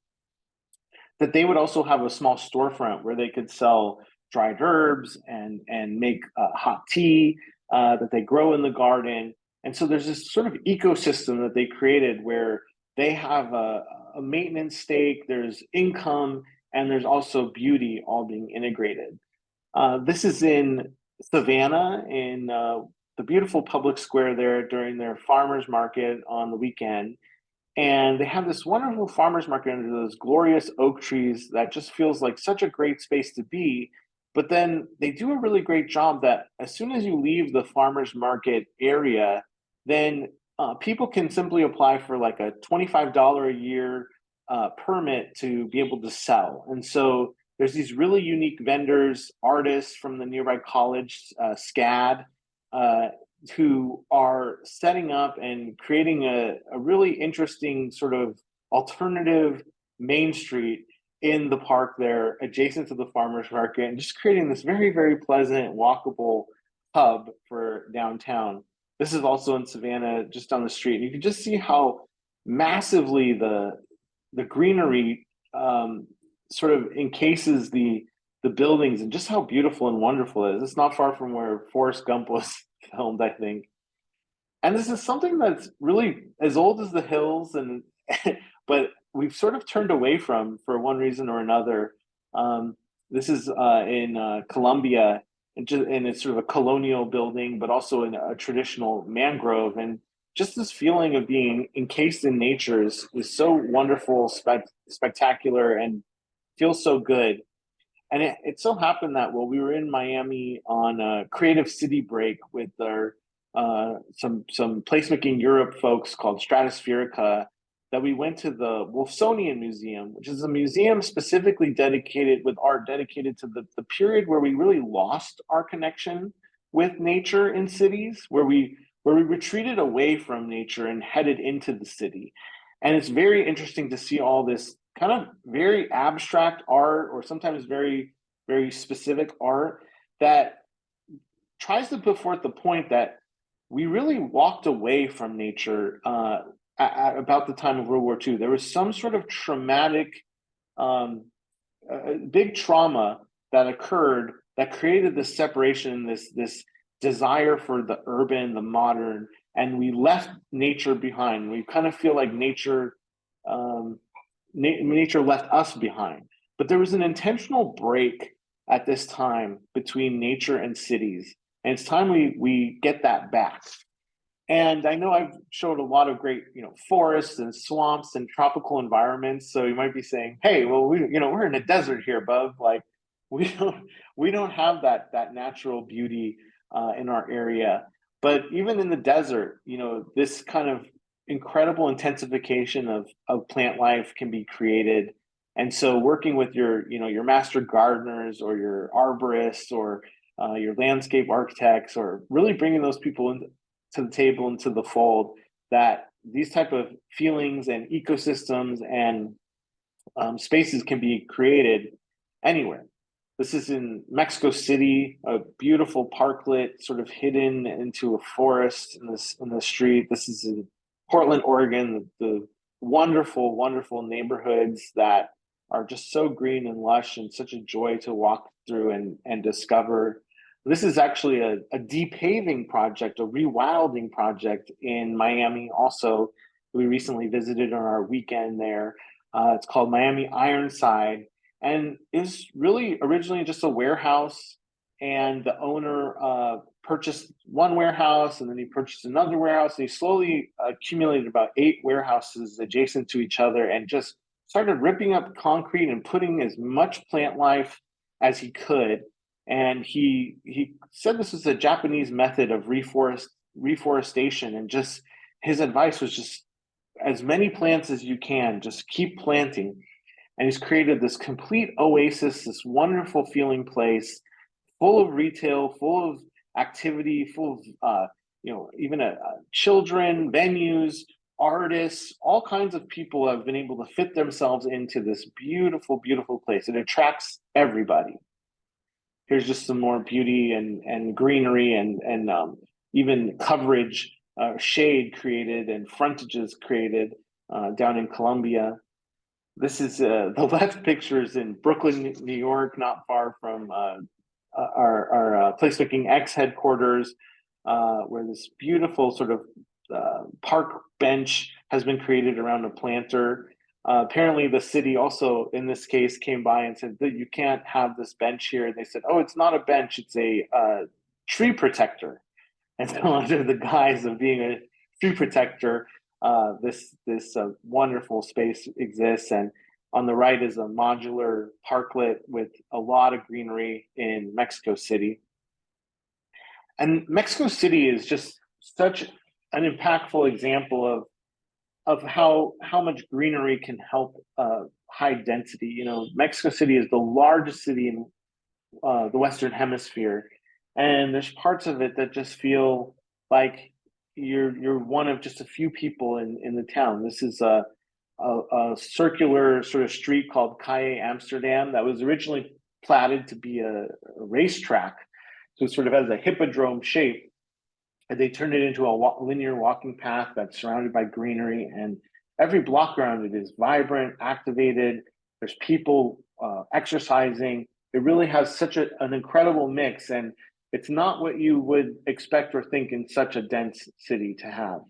S1: that they would also have a small storefront where they could sell dried herbs and make hot tea that they grow in the garden. And so there's this sort of ecosystem that they created where they have a maintenance stake, there's income, and there's also beauty all being integrated. This is in Savannah, in the beautiful public square there during their farmers market on the weekend. And they have this wonderful farmers market under those glorious oak trees that just feels like such a great space to be. But then they do a really great job that as soon as you leave the farmers market area, then people can simply apply for like a $25 a year permit to be able to sell. And so there's these really unique vendors, artists from the nearby college, SCAD, who are setting up and creating a really interesting sort of alternative main street in the park there, adjacent to the farmers market, and just creating this very, very pleasant, walkable hub for downtown. This is also in Savannah, just down the street. And you can just see how massively the greenery sort of encases the buildings, and just how beautiful and wonderful it is. It's not far from where Forrest Gump was filmed, I think. And this is something that's really as old as the hills, and but we've sort of turned away from for one reason or another. Um, this is in Colombia, and it's sort of a colonial building, but also in a traditional mangrove. And just this feeling of being encased in nature is so wonderful, spectacular, and feels so good. And it so happened that while we were in Miami on a creative city break with our some placemaking Europe folks called Stratospherica, that we went to the Wolfsonian Museum, which is a museum specifically dedicated with art dedicated to the period where we really lost our connection with nature in cities, where we retreated away from nature and headed into the city. And it's very interesting to see all this kind of very abstract art, or sometimes very, very specific art, that tries to put forth the point that we really walked away from nature about the time of World War II. There was some sort of traumatic, um, big trauma that occurred that created this separation, this desire for the urban, the modern, and we left nature behind. We kind of feel like um, nature left us behind. But there was an intentional break at this time between nature and cities, and it's time we get that back. And I know I've showed a lot of great, forests and swamps and tropical environments. So you might be saying, "Hey, well, we're in a desert here, bub. Like, we don't we don't have that natural beauty in our area." But even in the desert, this kind of incredible intensification of plant life can be created. And so, working with your master gardeners or your arborists or your landscape architects, or really bringing those people in to the table and to the fold, that these type of feelings and ecosystems and spaces can be created anywhere. This is in Mexico City, a beautiful parklet sort of hidden into a forest in the street. This is in Portland, Oregon, the wonderful, wonderful neighborhoods that are just so green and lush and such a joy to walk through and discover. This is actually a depaving project, a rewilding project in Miami. Also, we recently visited on our weekend there. It's called Miami Ironside, and is really originally just a warehouse. And the owner purchased one warehouse, and then he purchased another warehouse, and he slowly accumulated about 8 warehouses adjacent to each other, and just started ripping up concrete and putting as much plant life as he could. And he said this was a Japanese method of reforestation, and just his advice was just as many plants as you can, just keep planting. And he's created this complete oasis, this wonderful feeling place, full of retail, full of activity, full of even children, venues, artists, all kinds of people have been able to fit themselves into this beautiful, beautiful place. It attracts everybody. Here's just some more beauty and greenery and even coverage, shade created and frontages created down in Colombia. This is the left picture is in Brooklyn, New York, not far from our Placemaking X headquarters, where this beautiful sort of park bench has been created around a planter. Apparently, the city also, in this case, came by and said that you can't have this bench here. And they said, "Oh, it's not a bench; it's a tree protector." And so, under the guise of being a tree protector, this wonderful space exists. And on the right is a modular parklet with a lot of greenery in Mexico City. And Mexico City is just such an impactful example of how much greenery can help high density. Mexico City is the largest city in the Western Hemisphere, and there's parts of it that just feel like you're one of just a few people in the town. This is a circular sort of street called Calle Amsterdam that was originally platted to be a racetrack, so it sort of has a hippodrome shape, and they turned it into a linear walking path that's surrounded by greenery, and every block around it is vibrant, activated. There's people exercising. It really has such an incredible mix, and it's not what you would expect or think in such a dense city to have.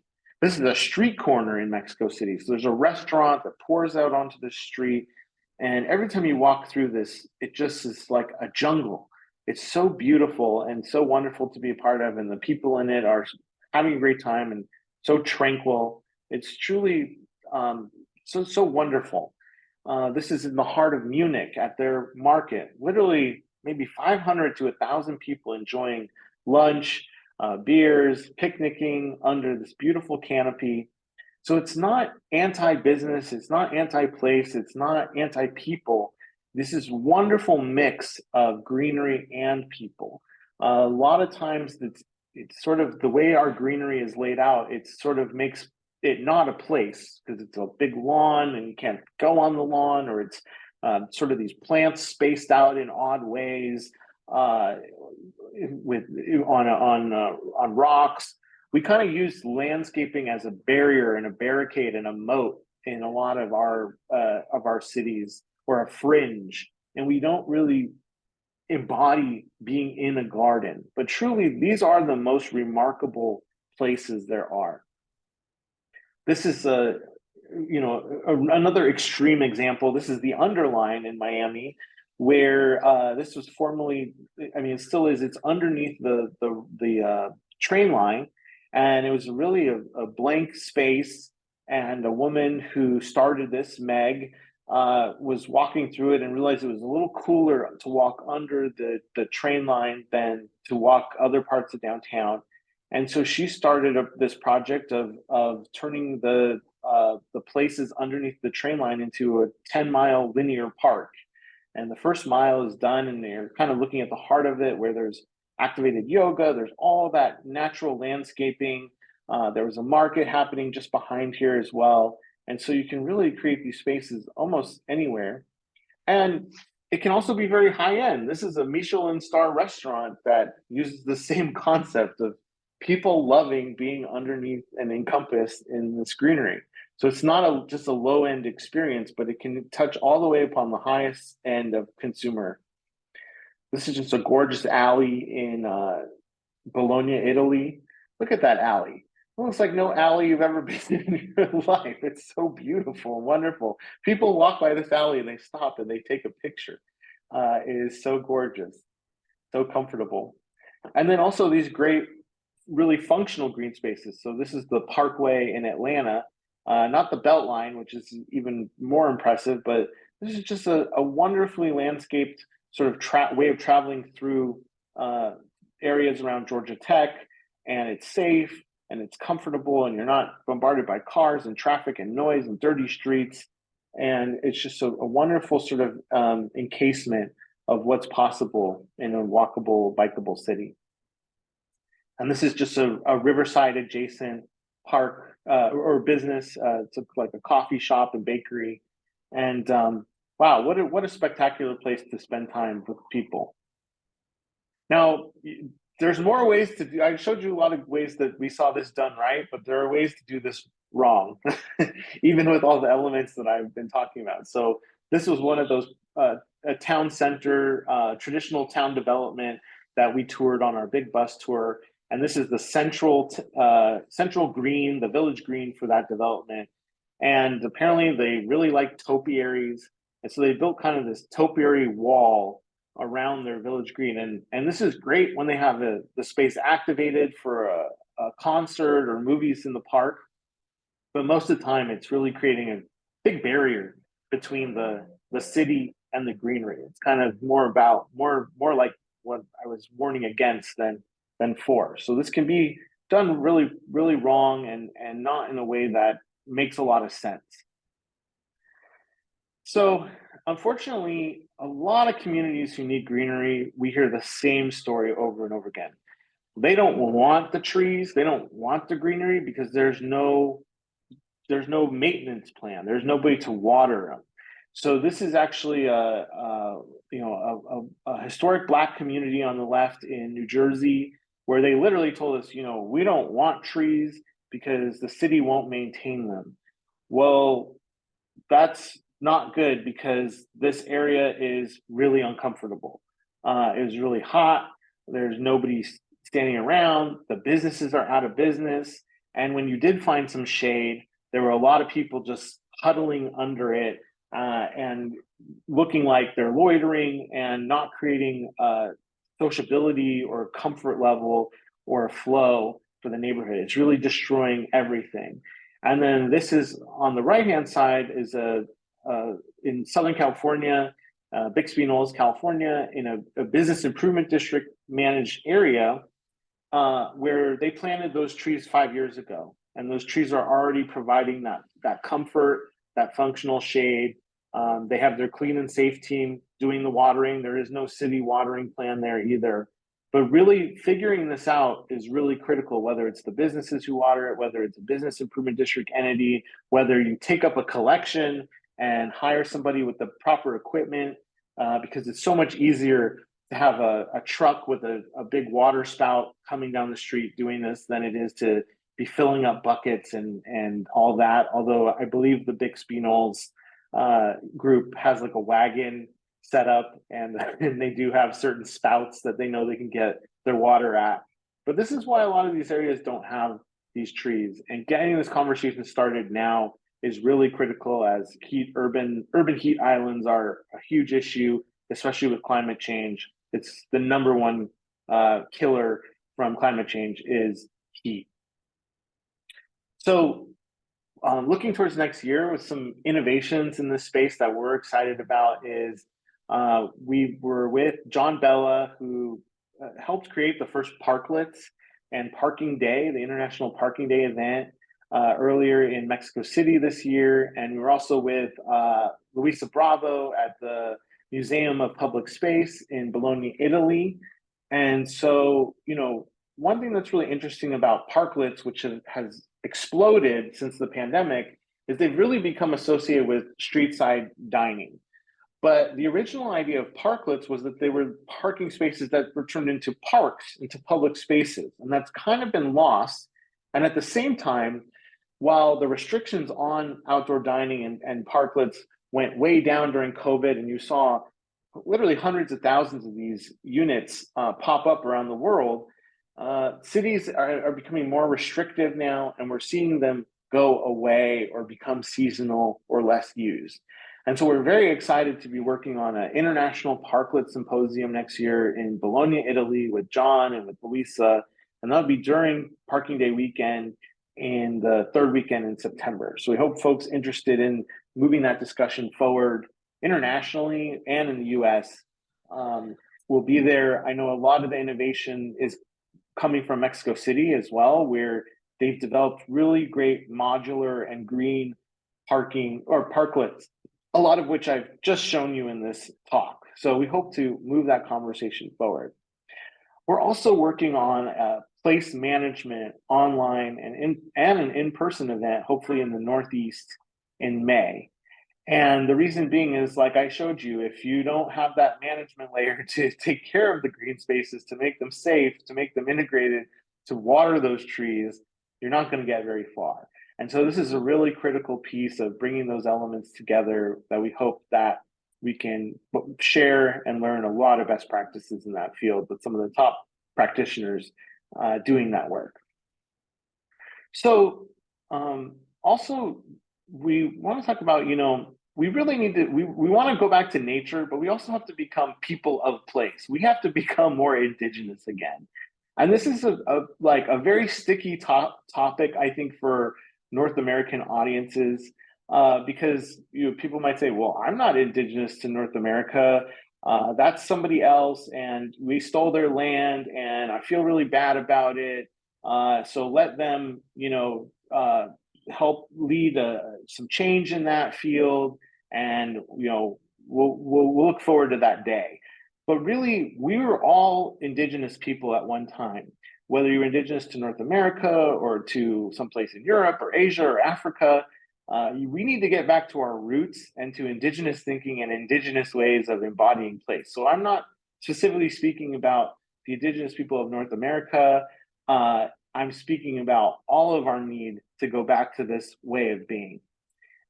S1: This is a street corner in Mexico City. So there's a restaurant that pours out onto the street. And every time you walk through this, it just is like a jungle. It's so beautiful and so wonderful to be a part of. And the people in it are having a great time and so tranquil. It's truly so wonderful. This is in the heart of Munich at their market. Literally, maybe 500 to 1,000 people enjoying lunch, beers, picnicking under this beautiful canopy. So it's not anti-business, it's not anti-place, it's not anti-people. This is wonderful mix of greenery and people. A lot of times it's sort of the way our greenery is laid out, it sort of makes it not a place because it's a big lawn and you can't go on the lawn, or it's sort of these plants spaced out in odd ways uh, with on rocks. We kind of use landscaping as a barrier and a barricade and a moat in a lot of our cities, or a fringe, and we don't really embody being in a garden. But truly, these are the most remarkable places there are. This is another extreme example. This is the Underline in Miami, where this was formerly, I mean, it still is. It's underneath the train line, and it was really a blank space. And a woman who started this, Meg, was walking through it and realized it was a little cooler to walk under the train line than to walk other parts of downtown. And so she started this project of turning the places underneath the train line into a 10-mile linear park. And the first mile is done, and they're kind of looking at the heart of it, where there's activated yoga, there's all that natural landscaping. There was a market happening just behind here as well. And so you can really create these spaces almost anywhere. And it can also be very high end. This is a Michelin star restaurant that uses the same concept of people loving being underneath and encompassed in this greenery. So it's not just a low end experience, but it can touch all the way upon the highest end of consumer. This is just a gorgeous alley in Bologna, Italy. Look at that alley. It looks like no alley you've ever been in your life. It's so beautiful and wonderful. People walk by this alley and they stop and they take a picture. It is so gorgeous, so comfortable. And then also these great, really functional green spaces. So this is the Parkway in Atlanta, not the Beltline, which is even more impressive, but this is just a wonderfully landscaped sort of way of traveling through areas around Georgia Tech, and it's safe and it's comfortable, and you're not bombarded by cars and traffic and noise and dirty streets. And it's just a wonderful sort of encasement of what's possible in a walkable, bikeable city. And this is just a riverside adjacent park or business. It's like a coffee shop and bakery. And wow, what a spectacular place to spend time with people. Now, there's more ways to do. I showed you a lot of ways that we saw this done right, but there are ways to do this wrong, even with all the elements that I've been talking about. So this was one of those a town center, traditional town development that we toured on our big bus tour. And this is the central green, the village green for that development. And apparently they really like topiaries, and so they built kind of this topiary wall around their village green. And this is great when they have the space activated for a concert or movies in the park. But most of the time, it's really creating a big barrier between the city and the greenery. It's kind of more like what I was warning against than for. So this can be done really, really wrong and not in a way that makes a lot of sense. So unfortunately, a lot of communities who need greenery, we hear the same story over and over again. They don't want the trees, they don't want the greenery because there's no maintenance plan. There's nobody to water them. So this is actually a historic Black community on the left in New Jersey, where they literally told us, we don't want trees because the city won't maintain them. Well, that's not good because this area is really uncomfortable. It was really hot. There's nobody standing around. The businesses are out of business. And when you did find some shade, there were a lot of people just huddling under it and looking like they're loitering and not creating sociability or comfort level or a flow for the neighborhood. It's really destroying everything. And then this is on the right hand side is in Southern California, Bixby Knolls, California, in a business improvement district managed area where they planted those trees 5 years ago. And those trees are already providing that comfort, that functional shade. They have their clean and safe team doing the watering. There is no city watering plan there either. But really figuring this out is really critical, whether it's the businesses who water it, whether it's a business improvement district entity, whether you take up a collection and hire somebody with the proper equipment, because it's so much easier to have a truck with a big water spout coming down the street doing this than it is to be filling up buckets and all that. Although I believe the Bixby Knolls group has like a wagon set up and they do have certain spouts that they know they can get their water at. But this is why a lot of these areas don't have these trees. And getting this conversation started now is really critical as urban heat islands are a huge issue, especially with climate change. It's the number one killer from climate change is heat. So looking towards next year with some innovations in this space that we're excited about is we were with John Bella, who helped create the first parklets and Parking Day, the International Parking Day event earlier in Mexico City this year. And we were also with Luisa Bravo at the Museum of Public Space in Bologna, Italy. And so, one thing that's really interesting about parklets, which has exploded since the pandemic, is they've really become associated with street side dining. But the original idea of parklets was that they were parking spaces that were turned into parks, into public spaces. And that's kind of been lost. And at the same time, while the restrictions on outdoor dining and parklets went way down during COVID, and you saw literally hundreds of thousands of these units pop up around the world, cities are becoming more restrictive now, and we're seeing them go away or become seasonal or less used. And so we're very excited to be working on an international parklet symposium next year in Bologna, Italy, with John and with Luisa, and that'll be during Parking Day weekend in the third weekend in September. So we hope folks interested in moving that discussion forward internationally and in the US will be there. I know a lot of the innovation is coming from Mexico City as well, where they've developed really great modular and green parking or parklets, a lot of which I've just shown you in this talk. So we hope to move that conversation forward. We're also working on a place management online and an in-person event, hopefully in the Northeast in May. And the reason being is, like I showed you, if you don't have that management layer to take care of the green spaces, to make them safe, to make them integrated, to water those trees, you're not going to get very far. And so this is a really critical piece of bringing those elements together that we hope that we can share and learn a lot of best practices in that field with some of the top practitioners doing that work. So also, we want to talk about, we really need to, we want to go back to nature, but we also have to become people of place. We have to become more indigenous again. And this is a very sticky topic, I think, for North American audiences, because people might say, well, I'm not indigenous to North America. That's somebody else, and we stole their land, and I feel really bad about it. So let them, help lead some change in that field, and we'll look forward to that day. But really, we were all indigenous people at one time, whether you're indigenous to North America or to someplace in Europe or Asia or Africa. We need to get back to our roots and to indigenous thinking and indigenous ways of embodying place. So I'm not specifically speaking about the indigenous people of North America. I'm speaking about all of our need to go back to this way of being.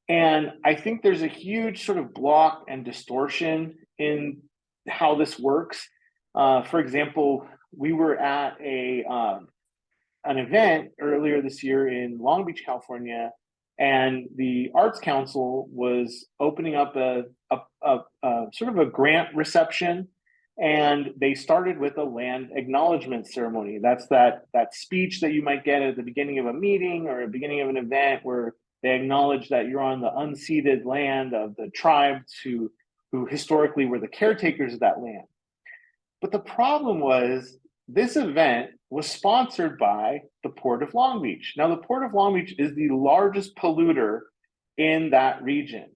S1: And I think there's a huge sort of block and distortion in how this works. For example, we were at an event earlier this year in Long Beach, California, and the Arts Council was opening up a sort of a grant reception, and they started with a land acknowledgement ceremony. That's that speech that you might get at the beginning of a meeting or a beginning of an event where they acknowledge that you're on the unceded land of the tribes who historically were the caretakers of that land. But the problem was this event was sponsored by the Port of Long Beach. Now, the Port of Long Beach is the largest polluter in that region.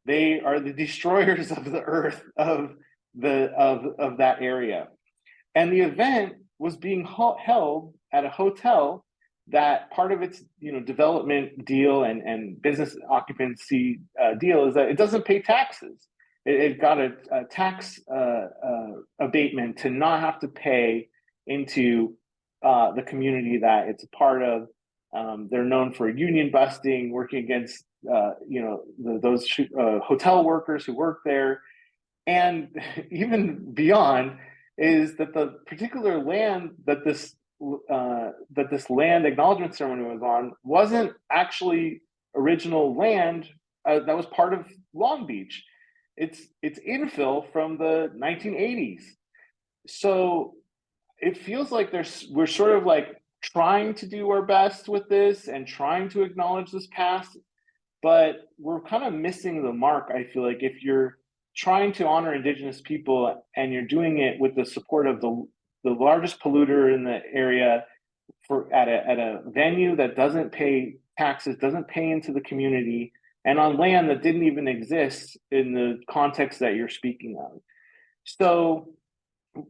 S1: They are the destroyers of the earth of that area. And the event was being held at a hotel that part of its development deal and business occupancy deal is that it doesn't pay taxes. It got a tax abatement to not have to pay into the community that it's a part of. They're known for union busting, working against those hotel workers who work there, and even beyond is that the particular land that this land acknowledgement ceremony was on wasn't actually original land that was part of Long Beach. It's infill from the 1980s. So it feels like we're sort of like trying to do our best with this and trying to acknowledge this past, but we're kind of missing the mark. I feel like if you're trying to honor Indigenous people and you're doing it with the support of the largest polluter in the area at a venue that doesn't pay taxes, doesn't pay into the community, and on land that didn't even exist in the context that you're speaking of. So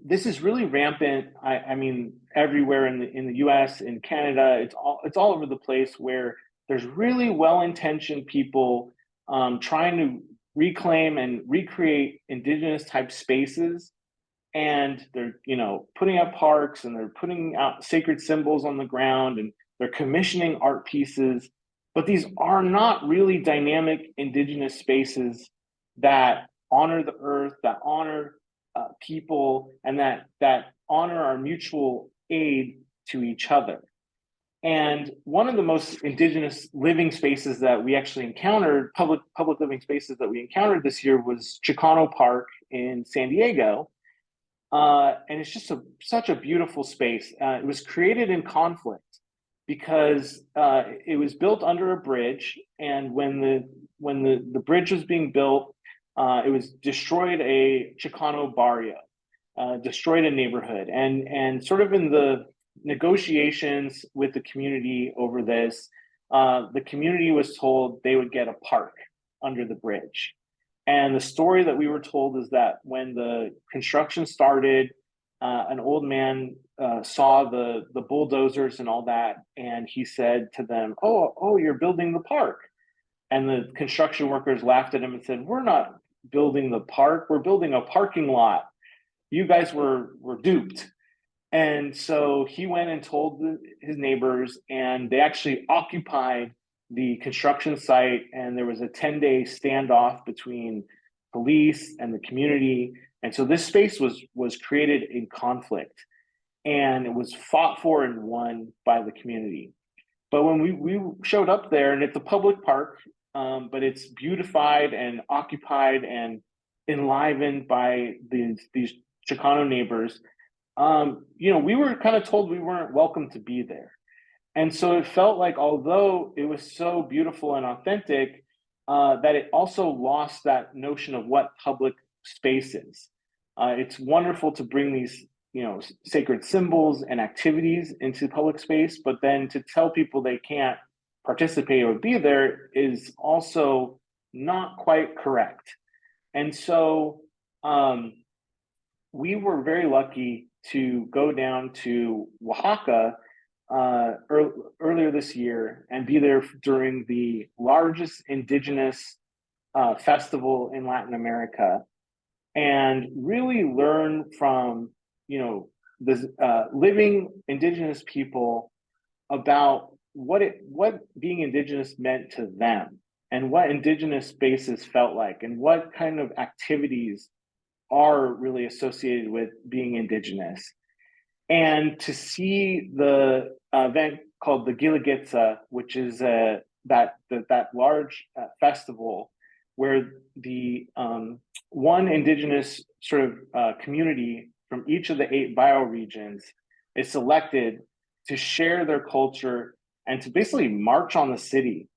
S1: this is really rampant. I mean, everywhere in the U.S., in Canada, it's all over the place where there's really well-intentioned people trying to reclaim and recreate Indigenous type spaces, and they're putting up parks and they're putting out sacred symbols on the ground and they're commissioning art pieces, but these are not really dynamic Indigenous spaces that honor the earth, that honor people, and that honor our mutual aid to each other. And one of the most Indigenous living spaces that we actually encountered, public living spaces that we encountered this year, was Chicano Park in San Diego. And it's just such a beautiful space. It was created in conflict because it was built under a bridge, and when the bridge was being built, it was destroyed a Chicano barrio, destroyed a neighborhood, and sort of in the negotiations with the community over this, the community was told they would get a park under the bridge. And the story that we were told is that when the construction started, an old man saw the bulldozers and all that, and he said to them, "Oh, you're building the park." And the construction workers laughed at him and said, "We're not building the park. We're building a parking lot. You guys were duped." And so he went and told his neighbors, and they actually occupied the construction site, and there was a 10-day standoff between police and the community. And so this space was created in conflict, and it was fought for and won by the community. But when we showed up there, and it's a public park, but it's beautified and occupied and enlivened by these Chicano neighbors, we were kind of told we weren't welcome to be there. And so it felt like, although it was so beautiful and authentic, that it also lost that notion of what public space is. It's wonderful to bring these, sacred symbols and activities into public space, but then to tell people they can't participate or be there is also not quite correct. And so we were very lucky to go down to Oaxaca earlier this year and be there during the largest Indigenous festival in Latin America, and really learn from the living Indigenous people about what being Indigenous meant to them, and what Indigenous spaces felt like, and what kind of activities are really associated with being Indigenous. And to see the event called the Gilagitsa, which is that large festival where the one indigenous sort of community from each of the 8 bioregions is selected to share their culture and to basically march on the city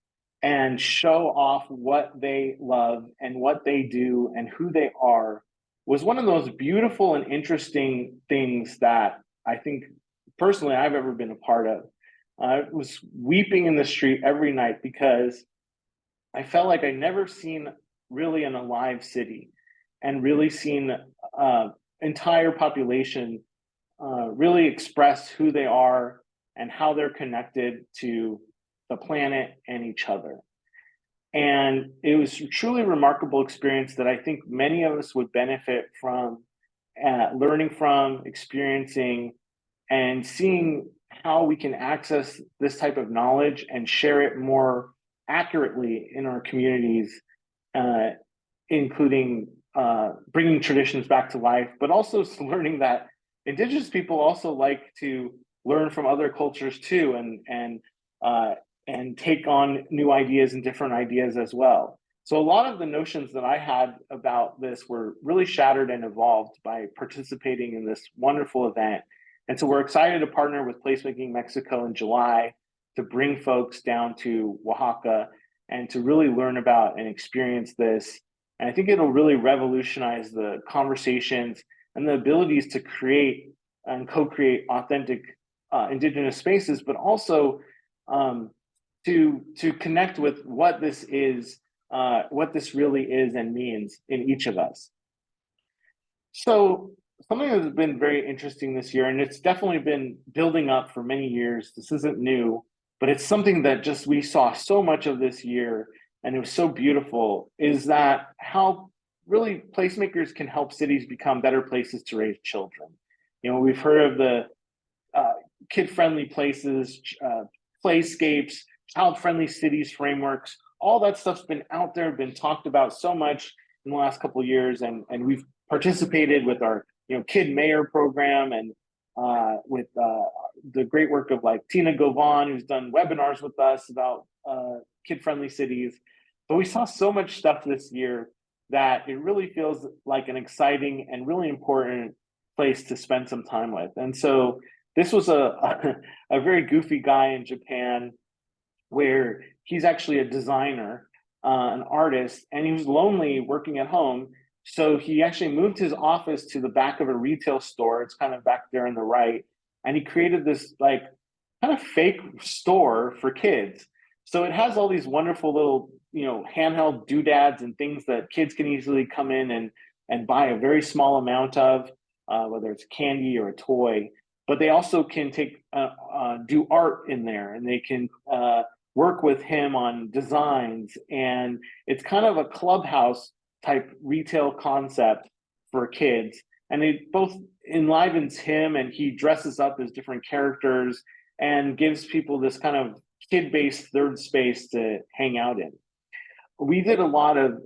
S1: and show off what they love and what they do and who they are, was one of those beautiful and interesting things that I think personally I've ever been a part of. I was weeping in the street every night because I felt like I never seen really an alive city and really seen entire population really express who they are and how they're connected to the planet and each other. And it was a truly remarkable experience that I think many of us would benefit from learning from, experiencing, and seeing how we can access this type of knowledge and share it more accurately in our communities, uh, including bringing traditions back to life, but also learning that Indigenous people also like to learn from other cultures too, uh, and take on new ideas and different ideas as well. So a lot of the notions that I had about this were really shattered and evolved by participating in this wonderful event. And so we're excited to partner with Placemaking Mexico in July to bring folks down to Oaxaca and to really learn about and experience this. And I think it'll really revolutionize the conversations and the abilities to create and co-create authentic Indigenous spaces, but also to connect with what this is, what this really is and means in each of us. So something that's been very interesting this year, and it's definitely been building up for many years. This isn't new, but it's something that just we saw so much of this year, and it was so beautiful, is that how really placemakers can help cities become better places to raise children. You know, we've heard of the kid-friendly places, playscapes, child-friendly cities frameworks. All that stuff's been out there, been talked about so much in the last couple of years, and we've participated with our Kid Mayor program and with the great work of like Tina Govan, who's done webinars with us about kid-friendly cities. But we saw so much stuff this year that it really feels like an exciting and really important place to spend some time with. And so this was a very goofy guy in Japan where he's actually a designer, an artist, and he was lonely working at home. So he actually moved his office to the back of a retail store. It's kind of back there on the right. And he created this like kind of fake store for kids. So it has all these wonderful little, handheld doodads and things that kids can easily come in and buy a very small amount of, whether it's candy or a toy. But they also can do art in there, and they can work with him on designs. And it's kind of a clubhouse type retail concept for kids. And it both enlivens him, and he dresses up as different characters and gives people this kind of kid-based third space to hang out in. We did a lot of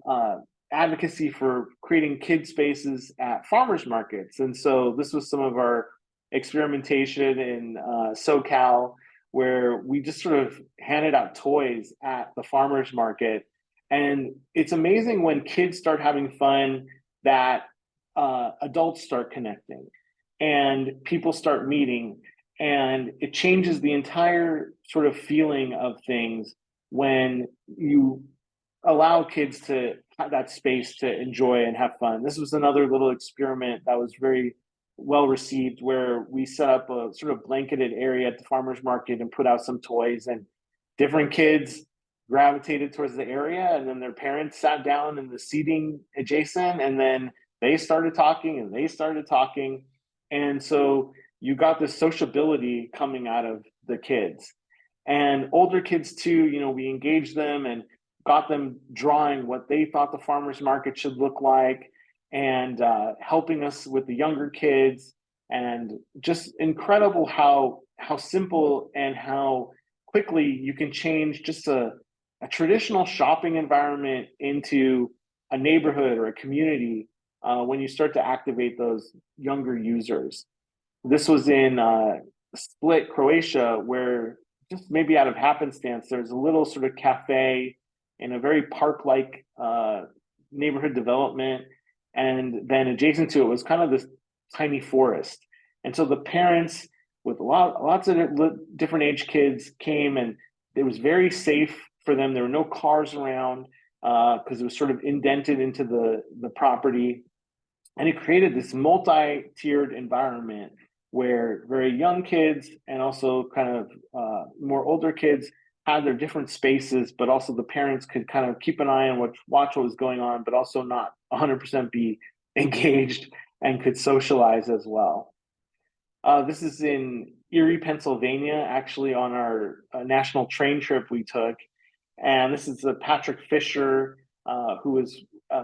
S1: advocacy for creating kid spaces at farmers markets. And so this was some of our experimentation in SoCal, where we just sort of handed out toys at the farmers market. And it's amazing when kids start having fun that adults start connecting and people start meeting, and it changes the entire sort of feeling of things when you allow kids to have that space to enjoy and have fun. This was another little experiment that was very well received, where we set up a sort of blanketed area at the farmers market and put out some toys, and different kids gravitated towards the area, and then their parents sat down in the seating adjacent, and then they started talking and they started talking. And so you got this sociability coming out of the kids. And older kids too, we engaged them and got them drawing what they thought the farmers market should look like, and helping us with the younger kids. And just incredible how simple and how quickly you can change just a traditional shopping environment into a neighborhood or a community when you start to activate those younger users. This was in split Croatia, where just maybe out of happenstance, there's a little sort of cafe in a very park-like neighborhood development, and then adjacent to it was kind of this tiny forest. And so the parents with lots of different age kids came, and it was very safe for them. There were no cars around because it was sort of indented into the property, and it created this multi-tiered environment where very young kids and also kind of more older kids had their different spaces, but also the parents could kind of keep an eye on watch what was going on, but also not 100% be engaged and could socialize as well. This is in Erie, Pennsylvania, actually on our national train trip we took. And this is Patrick Fisher, who was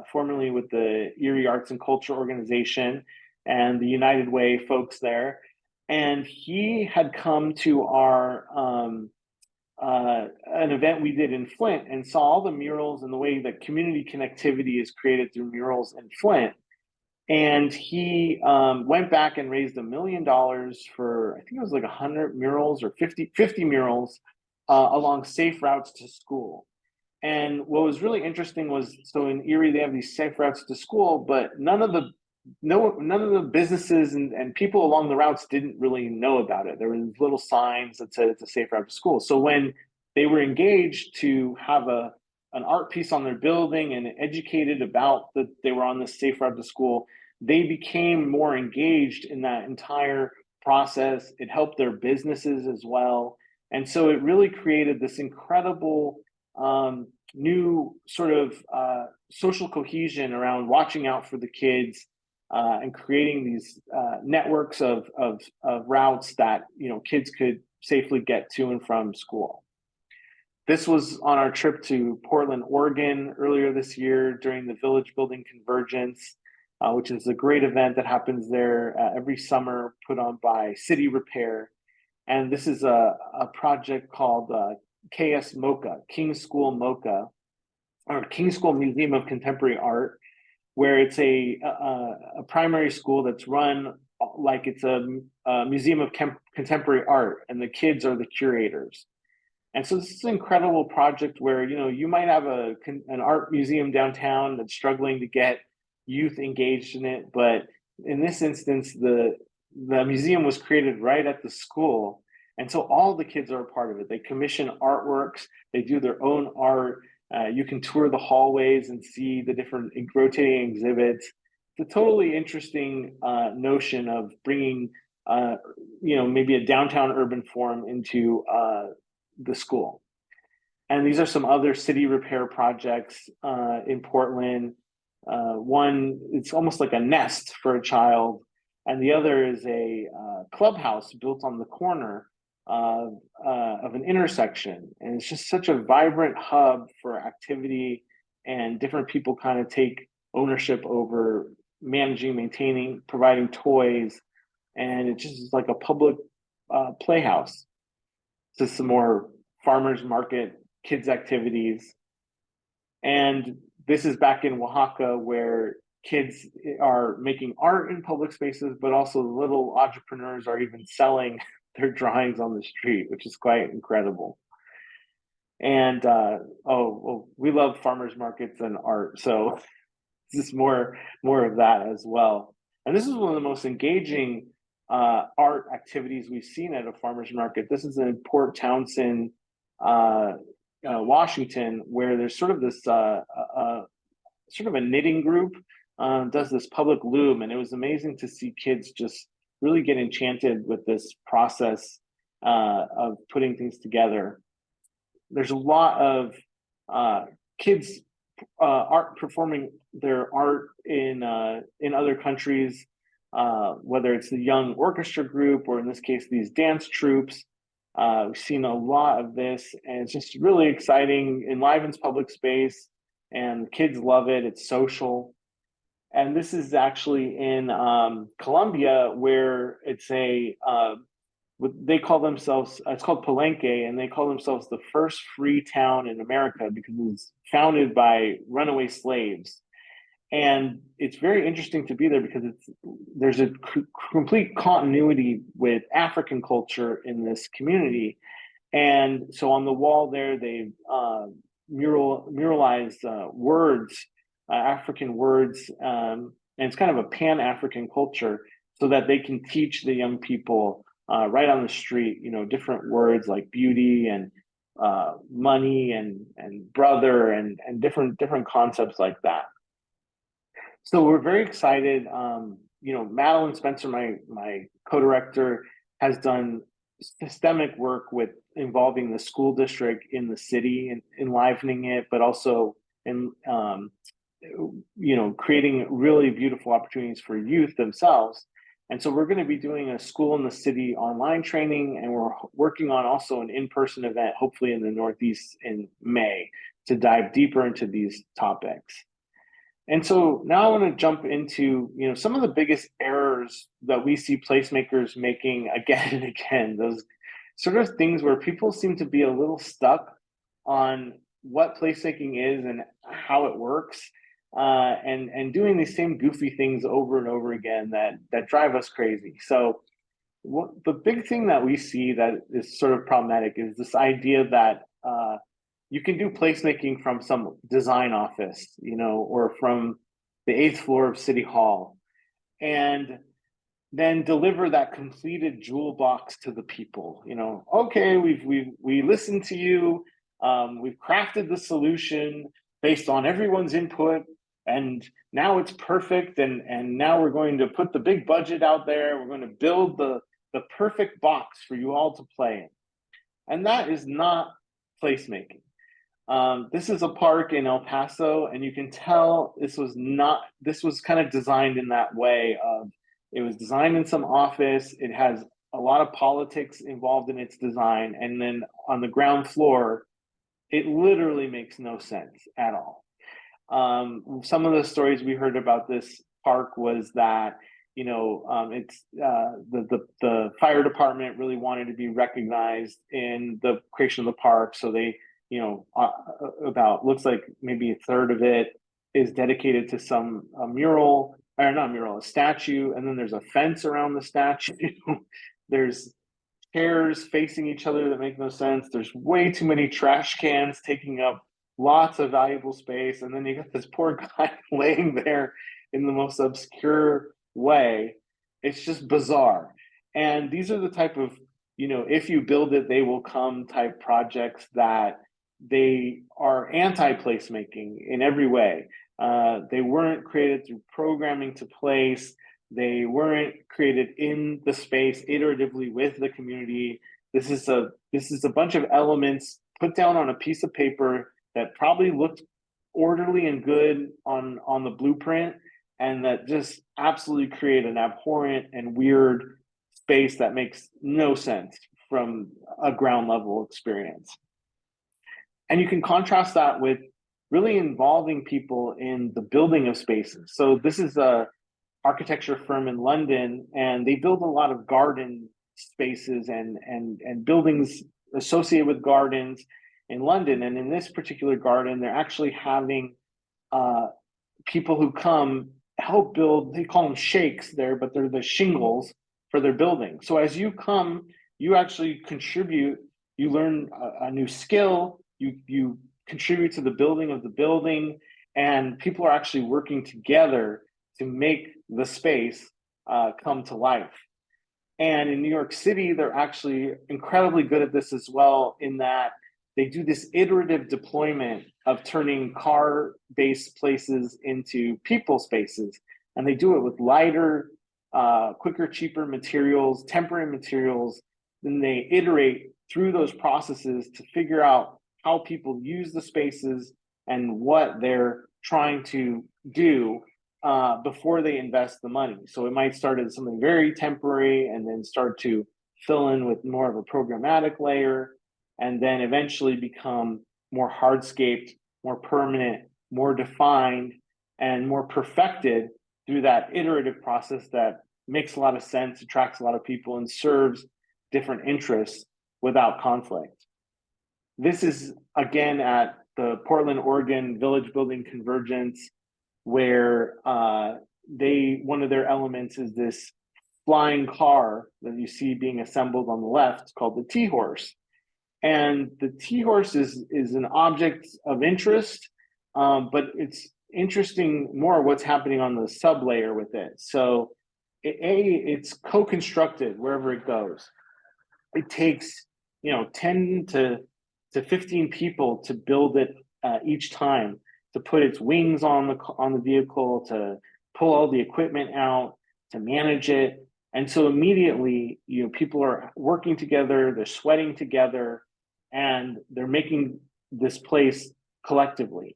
S1: formerly with the Erie Arts and Culture Organization and the United Way folks there. And he had come to our an event we did in Flint and saw all the murals and the way that community connectivity is created through murals in Flint. And he went back and raised $1 million for, I think it was like 100 murals or 50 murals along safe routes to school. And what was really interesting was, so in Erie, they have these safe routes to school, but none of the businesses and people along the routes didn't really know about it. There were little signs that said it's a safe route to school. So when they were engaged to have an art piece on their building and educated about that they were on this safe route to school, they became more engaged in that entire process. It helped their businesses as well. And so it really created this incredible new sort of social cohesion around watching out for the kids and creating these networks of routes that kids could safely get to and from school. This was on our trip to Portland, Oregon earlier this year during the Village Building Convergence, which is a great event that happens there every summer, put on by City Repair. And this is a project called KS MoCA, King School MoCA, or King School Museum of Contemporary Art, where it's a primary school that's run like it's a museum of contemporary art, and the kids are the curators. And so this is an incredible project where you might have an art museum downtown that's struggling to get youth engaged in it, but in this instance, the museum was created right at the school, and so all the kids are a part of it. They commission artworks, they do their own art. You can tour the hallways and see the different rotating exhibits. It's a totally interesting notion of bringing, maybe a downtown urban form into the school. And these are some other city repair projects in Portland. One, it's almost like a nest for a child, and the other is a clubhouse built on the corner of an intersection. And it's just such a vibrant hub for activity, and different people kind of take ownership over managing, maintaining, providing toys. And it just is like a public playhouse. Just some more farmers market, kids activities. And this is back in Oaxaca, where kids are making art in public spaces, but also little entrepreneurs are even selling their drawings on the street, which is quite incredible. And we love farmers markets and art, so this is more of that as well. And this is one of the most engaging art activities we've seen at a farmers market. This is in Port Townsend, Washington, where there's sort of this sort of a knitting group does this public loom, and it was amazing to see kids just really get enchanted with this process of putting things together. There's a lot of kids art performing their art in other countries, whether it's the young orchestra group or in this case these dance troupes. We've seen a lot of this, and it's just really exciting, enlivens public space, and kids love it. It's social. And this is actually in Colombia, where it's they call themselves, it's called Palenque, and they call themselves the first free town in America because it was founded by runaway slaves. And it's very interesting to be there because there's a complete continuity with African culture in this community. And so on the wall there, they've muralized words, African words, and it's kind of a pan-African culture, so that they can teach the young people right on the street, different words like beauty and money and brother and different concepts like that. So we're very excited. Madeline Spencer, my co-director, has done systemic work with involving the school district in the city and enlivening it, but also in creating really beautiful opportunities for youth themselves. And so we're going to be doing a school in the city online training, and we're working on also an in-person event, hopefully in the Northeast in May, to dive deeper into these topics. And so now I want to jump into, some of the biggest errors that we see placemakers making again and again, those sort of things where people seem to be a little stuck on what placemaking is and how it works, and doing these same goofy things over and over again that drive us crazy. So the big thing that we see that is sort of problematic is this idea that you can do placemaking from some design office, or from the 8th floor of City Hall, and then deliver that completed jewel box to the people. Okay, we listened to you, we've crafted the solution based on everyone's input, and now it's perfect, and now we're going to put the big budget out there. We're going to build the perfect box for you all to play in. And that is not placemaking. This is a park in El Paso, and you can tell this was kind of designed in that way of, it was designed in some office. It has a lot of politics involved in its design. And then on the ground floor, it literally makes no sense at all. Some of the stories we heard about this park was that, it's the fire department really wanted to be recognized in the creation of the park. So they, about, looks like maybe a third of it is dedicated to some mural, or not mural, a statue. And then there's a fence around the statue. There's chairs facing each other that make no sense. There's way too many trash cans taking up lots of valuable space. And then you got this poor guy laying there in the most obscure way. It's just bizarre. And these are the type of, if you build it, they will come type projects that they are anti-placemaking in every way. They weren't created through programming to place. They weren't created in the space iteratively with the community. This is a bunch of elements put down on a piece of paper that probably looked orderly and good on the blueprint, and that just absolutely create an abhorrent and weird space that makes no sense from a ground level experience. And you can contrast that with really involving people in the building of spaces. So this is a architecture firm in London, and they build a lot of garden spaces and buildings associated with gardens in London. And in this particular garden, they're actually having people who come help build, they call them shakes there, but they're the shingles for their building. So as you come, you actually contribute, you learn a new skill, you contribute to the building of the building, and people are actually working together to make the space come to life. And in New York City, they're actually incredibly good at this as well, in that they do this iterative deployment of turning car-based places into people spaces. And they do it with lighter, quicker, cheaper materials, temporary materials. Then they iterate through those processes to figure out how people use the spaces and what they're trying to do before they invest the money. So it might start as something very temporary and then start to fill in with more of a programmatic layer, and then eventually become more hardscaped, more permanent, more defined, and more perfected through that iterative process that makes a lot of sense, attracts a lot of people, and serves different interests without conflict. This is, again, at the Portland, Oregon Village Building Convergence. where one of their elements is this flying car that you see being assembled on the left called the T-horse. And the T-horse is an object of interest, but it's interesting more what's happening on the sub-layer with it. So it's co-constructed wherever it goes. It takes 10 to 15 people to build it each time, to put its wings on the vehicle, to pull all the equipment out, to manage it. And so immediately, people are working together, they're sweating together, and they're making this place collectively.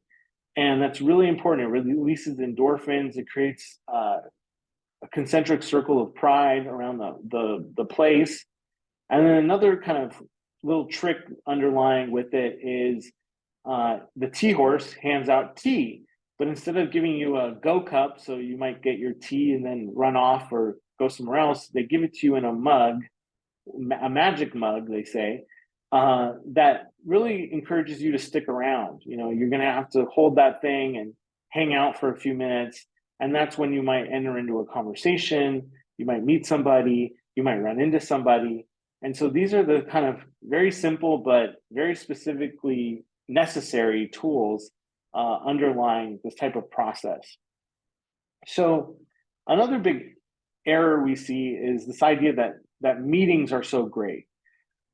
S1: And that's really important. It releases endorphins. It creates a concentric circle of pride around the place. And then another kind of little trick underlying with it is the tea horse hands out tea, but instead of giving you a go cup, so you might get your tea and then run off or go somewhere else, they give it to you in a mug, a magic mug, they say, that really encourages you to stick around. You're going to have to hold that thing and hang out for a few minutes. And that's when you might enter into a conversation. You might meet somebody, you might run into somebody. And so these are the kind of very simple, but very specifically necessary tools underlying this type of process. So another big error we see is this idea that meetings are so great.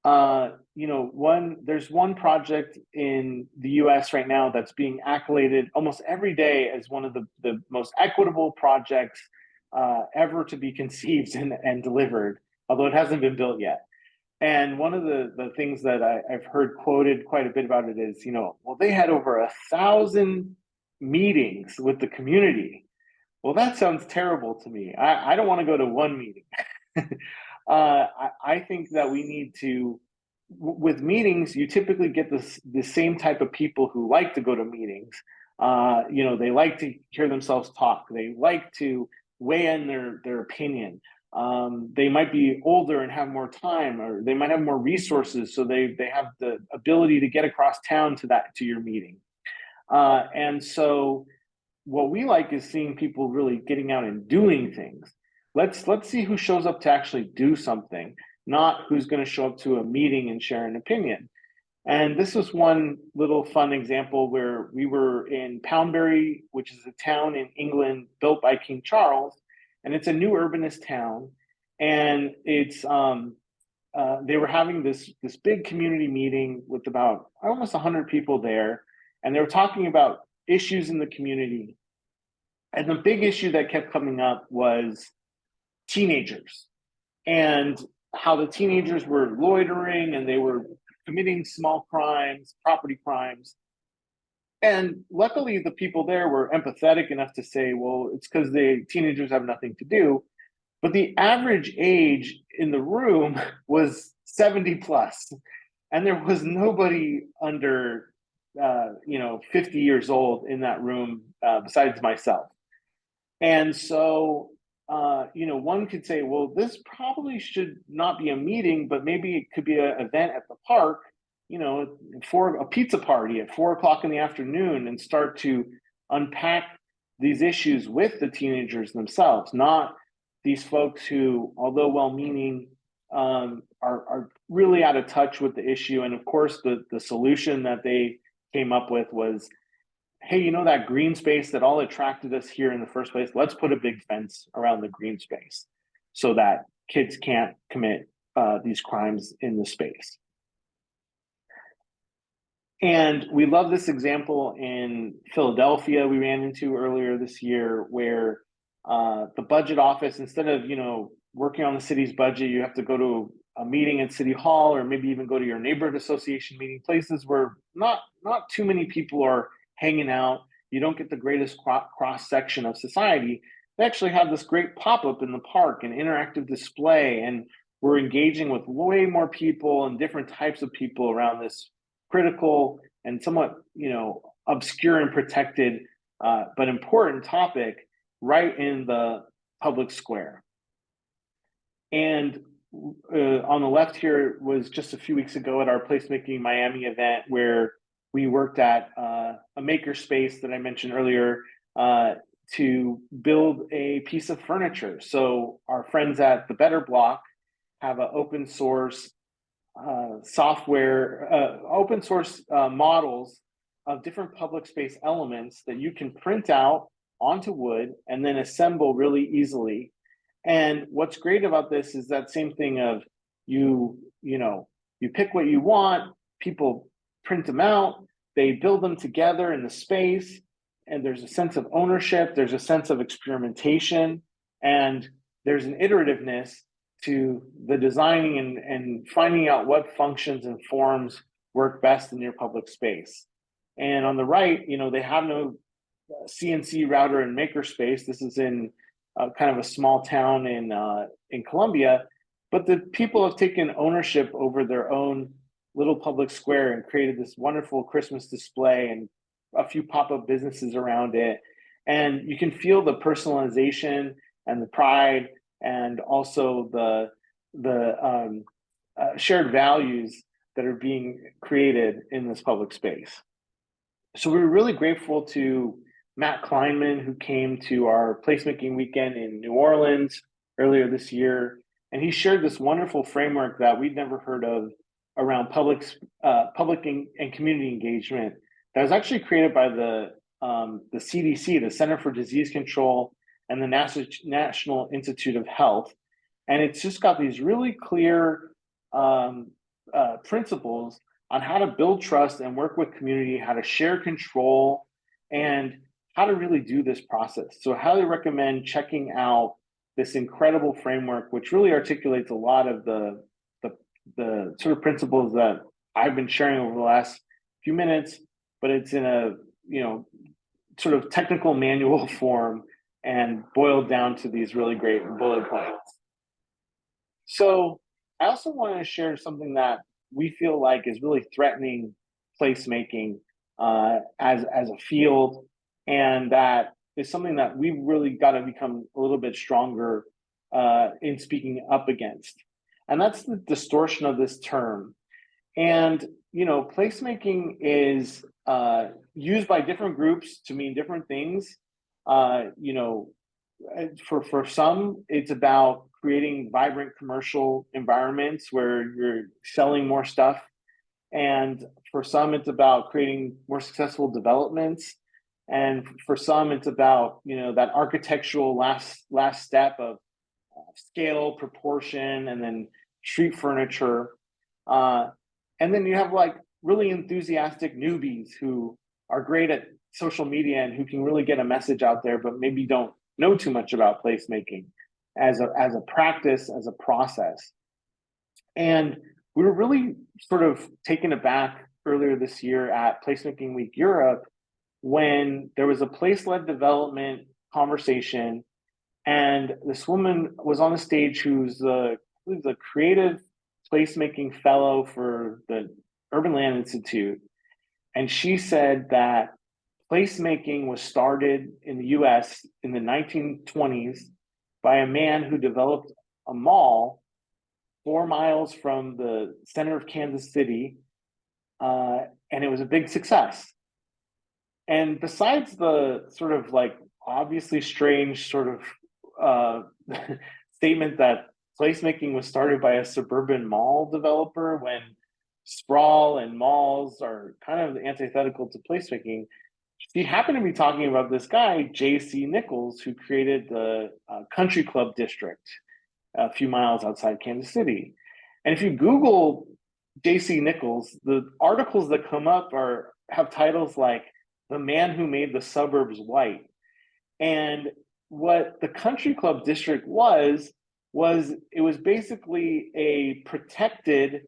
S1: There's one project in the US right now that's being accoladed almost every day as one of the most equitable projects ever to be conceived and delivered, although it hasn't been built yet. And one of the things that I've heard quoted quite a bit about it is, well, they had over 1,000 meetings with the community. Well, that sounds terrible to me. I don't want to go to one meeting. I think that we need to, with meetings, you typically get the same type of people who like to go to meetings. They like to hear themselves talk. They like to weigh in their opinion. They might be older and have more time, or they might have more resources, so they have the ability to get across town to your meeting. And so what we like is seeing people really getting out and doing things. Let's see who shows up to actually do something, not who's going to show up to a meeting and share an opinion. And this was one little fun example where we were in Poundbury, which is a town in England built by King Charles, and it's a new urbanist town. And it's they were having this big community meeting with about almost 100 people there, and they were talking about issues in the community. And the big issue that kept coming up was teenagers, and how the teenagers were loitering and they were committing small crimes, property crimes. And luckily, the people there were empathetic enough to say, well, it's because the teenagers have nothing to do. But the average age in the room was 70 plus, and there was nobody under 50 years old in that room besides myself. And so one could say, well, this probably should not be a meeting, but maybe it could be an event at the park, for a pizza party at 4 o'clock in the afternoon, and start to unpack these issues with the teenagers themselves, not these folks who, although well-meaning, are really out of touch with the issue. And of course, the solution that they came up with was, hey, that green space that all attracted us here in the first place, let's put a big fence around the green space so that kids can't commit these crimes in the space. And we love this example in Philadelphia we ran into earlier this year, where the budget office, instead of working on the city's budget, you have to go to a meeting at City Hall, or maybe even go to your neighborhood association meeting, places where not too many people are hanging out. You don't get the greatest cross section of society. They actually have this great pop-up in the park, an interactive display, and we're engaging with way more people and different types of people around this critical and somewhat obscure and protected but important topic right in the public square. And on the left here was just a few weeks ago at our Placemaking Miami event, where we worked at a maker space that I mentioned earlier. to build a piece of furniture. So our friends at the Better Block have an open source software, open source models of different public space elements that you can print out onto wood and then assemble really easily. And what's great about this is that same thing of you pick what you want, people print them out, they build them together in the space, and there's a sense of ownership, there's a sense of experimentation, and there's an iterativeness to the designing and finding out what functions and forms work best in your public space. And on the right, they have no CNC router and makerspace. This is in kind of a small town in Colombia, but the people have taken ownership over their own little public square and created this wonderful Christmas display and a few pop-up businesses around it. And you can feel the personalization and the pride and also the shared values that are being created in this public space. So we're really grateful to Matt Kleinman, who came to our placemaking weekend in New Orleans earlier this year. And he shared this wonderful framework that we'd never heard of around public and community engagement that was actually created by the CDC, the Center for Disease Control, and the National Institute of Health. And it's just got these really clear principles on how to build trust and work with community, how to share control, and how to really do this process. So I highly recommend checking out this incredible framework, which really articulates a lot of the sort of principles that I've been sharing over the last few minutes, but it's in a sort of technical manual form and boiled down to these really great bullet points. So I also want to share something that we feel like is really threatening placemaking as a field, and that is something that we've really got to become a little bit stronger in speaking up against. And that's the distortion of this term. And, placemaking is used by different groups to mean different things. For some, it's about creating vibrant commercial environments where you're selling more stuff. And for some, it's about creating more successful developments. And for some, it's about, that architectural last step of scale, proportion, and then street furniture. And then you have like really enthusiastic newbies who are great at social media and who can really get a message out there, but maybe don't know too much about placemaking as a practice, as a process. And we were really sort of taken aback earlier this year at Placemaking Week Europe when there was a place-led development conversation, and this woman was on the stage who's the creative placemaking fellow for the Urban Land Institute. And she said that placemaking was started in the US in the 1920s by a man who developed a mall 4 miles from the center of Kansas City, and it was a big success. And besides the sort of like obviously strange sort of statement that placemaking was started by a suburban mall developer when sprawl and malls are kind of antithetical to placemaking, she happened to be talking about this guy, J.C. Nichols, who created the Country Club District a few miles outside Kansas City. And if you Google J.C. Nichols, the articles that come up have titles like "The Man Who Made the Suburbs White." And what the Country Club District was it was basically a protected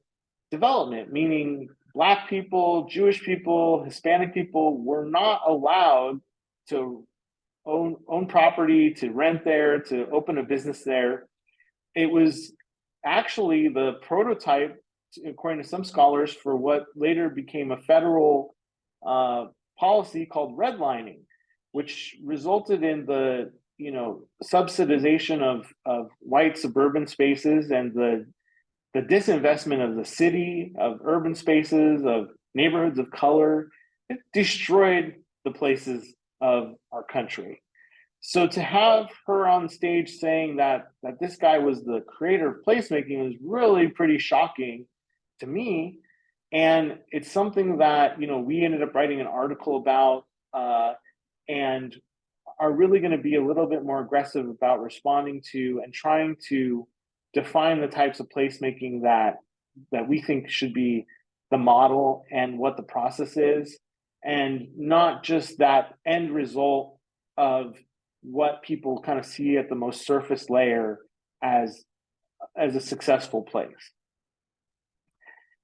S1: development, meaning Black people, Jewish people, Hispanic people were not allowed to own property, to rent there, to open a business there. It was actually the prototype, according to some scholars, for what later became a federal policy called redlining, which resulted in the subsidization of white suburban spaces and the disinvestment of the city, of urban spaces, of neighborhoods of color. It destroyed the places of our country. So to have her on stage saying that this guy was the creator of placemaking was really pretty shocking to me. And it's something that, you know, we ended up writing an article about, and are really going to be a little bit more aggressive about responding to and trying to define the types of placemaking that we think should be the model and what the process is, and not just that end result of what people kind of see at the most surface layer as a successful place.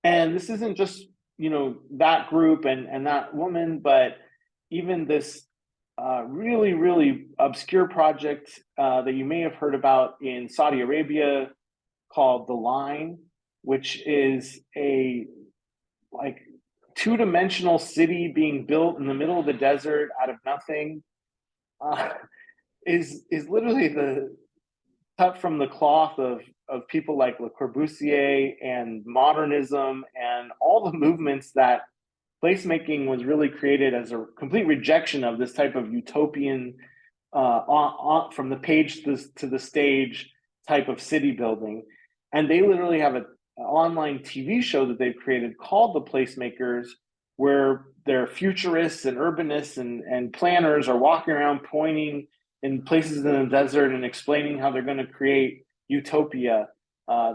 S1: And this isn't just, you know, that group and that woman, but even this really, really obscure project that you may have heard about in Saudi Arabia called The Line, which is a like two-dimensional city being built in the middle of the desert out of nothing, is literally the cut from the cloth of people like Le Corbusier and modernism and all the movements that placemaking was really created as a complete rejection of this type of utopian from the page to the stage type of city building. And they literally have an online TV show that they've created called The Placemakers, where their futurists and urbanists and planners are walking around pointing in places in the desert and explaining how they're going to create utopia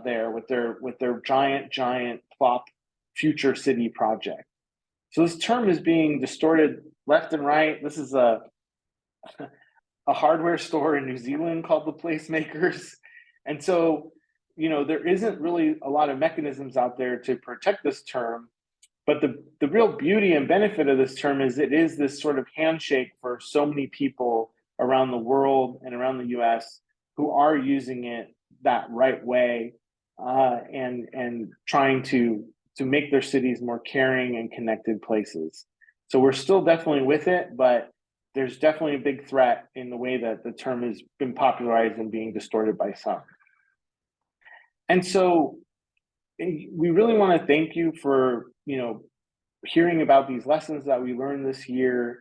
S1: there with their giant plop future city project. So this term is being distorted left and right. This is a hardware store in New Zealand called the Placemakers. And so, you know, there isn't really a lot of mechanisms out there to protect this term. But the real beauty and benefit of this term is it is this sort of handshake for so many people around the world and around the US who are using it that right way, and trying to make their cities more caring and connected places. So we're still definitely with it, but there's definitely a big threat in the way that the term has been popularized and being distorted by some. And so we really want to thank you for, you know, hearing about these lessons that we learned this year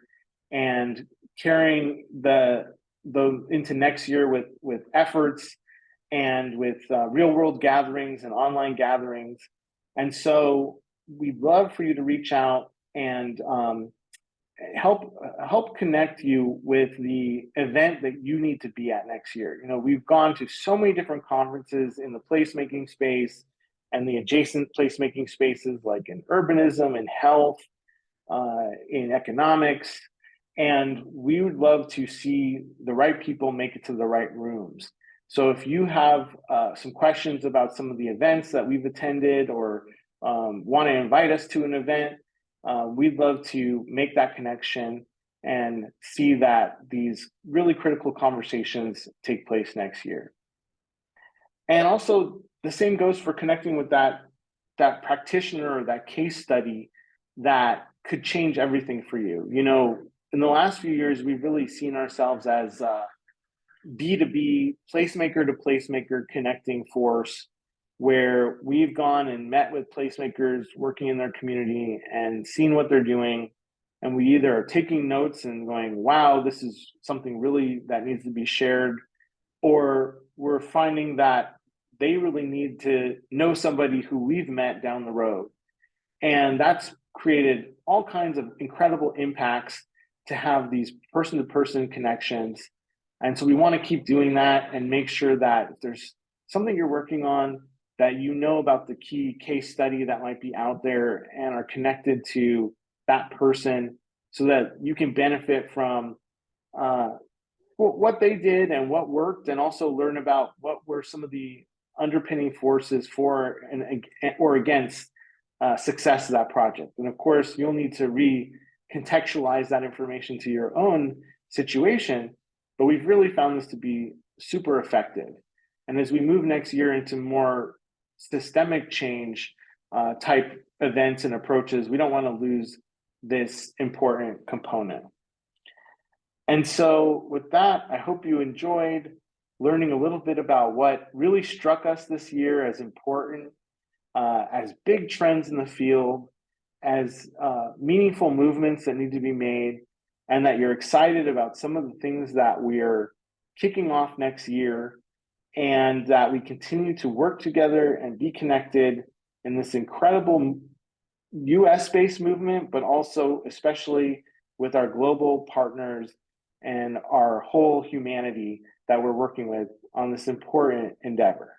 S1: and carrying the into next year with efforts and with real world gatherings and online gatherings. And so we'd love for you to reach out and help connect you with the event that you need to be at next year. You know, we've gone to so many different conferences in the placemaking space and the adjacent placemaking spaces, like in urbanism and health, in economics, and we would love to see the right people make it to the right rooms. So if you have some questions about some of the events that we've attended or want to invite us to an event, we'd love to make that connection and see that these really critical conversations take place next year. And also the same goes for connecting with that practitioner or that case study that could change everything for you. You know, in the last few years, we've really seen ourselves as B2B, placemaker to placemaker connecting force, where we've gone and met with placemakers working in their community and seen what they're doing. And we either are taking notes and going, wow, this is something really that needs to be shared, or we're finding that they really need to know somebody who we've met down the road. And that's created all kinds of incredible impacts to have these person-to-person connections. And so we want to keep doing that and make sure that if there's something you're working on, that you know about the key case study that might be out there and are connected to that person so that you can benefit from what they did and what worked, and also learn about what were some of the underpinning forces for or against success of that project. And of course, you'll need to recontextualize that information to your own situation, but we've really found this to be super effective. And as we move next year into more systemic change type events and approaches, we don't want to lose this important component. And so with that, I hope you enjoyed learning a little bit about what really struck us this year as important, as big trends in the field, as meaningful movements that need to be made, and that you're excited about some of the things that we're kicking off next year, and that we continue to work together and be connected in this incredible US-based movement, but also especially with our global partners and our whole humanity that we're working with on this important endeavor.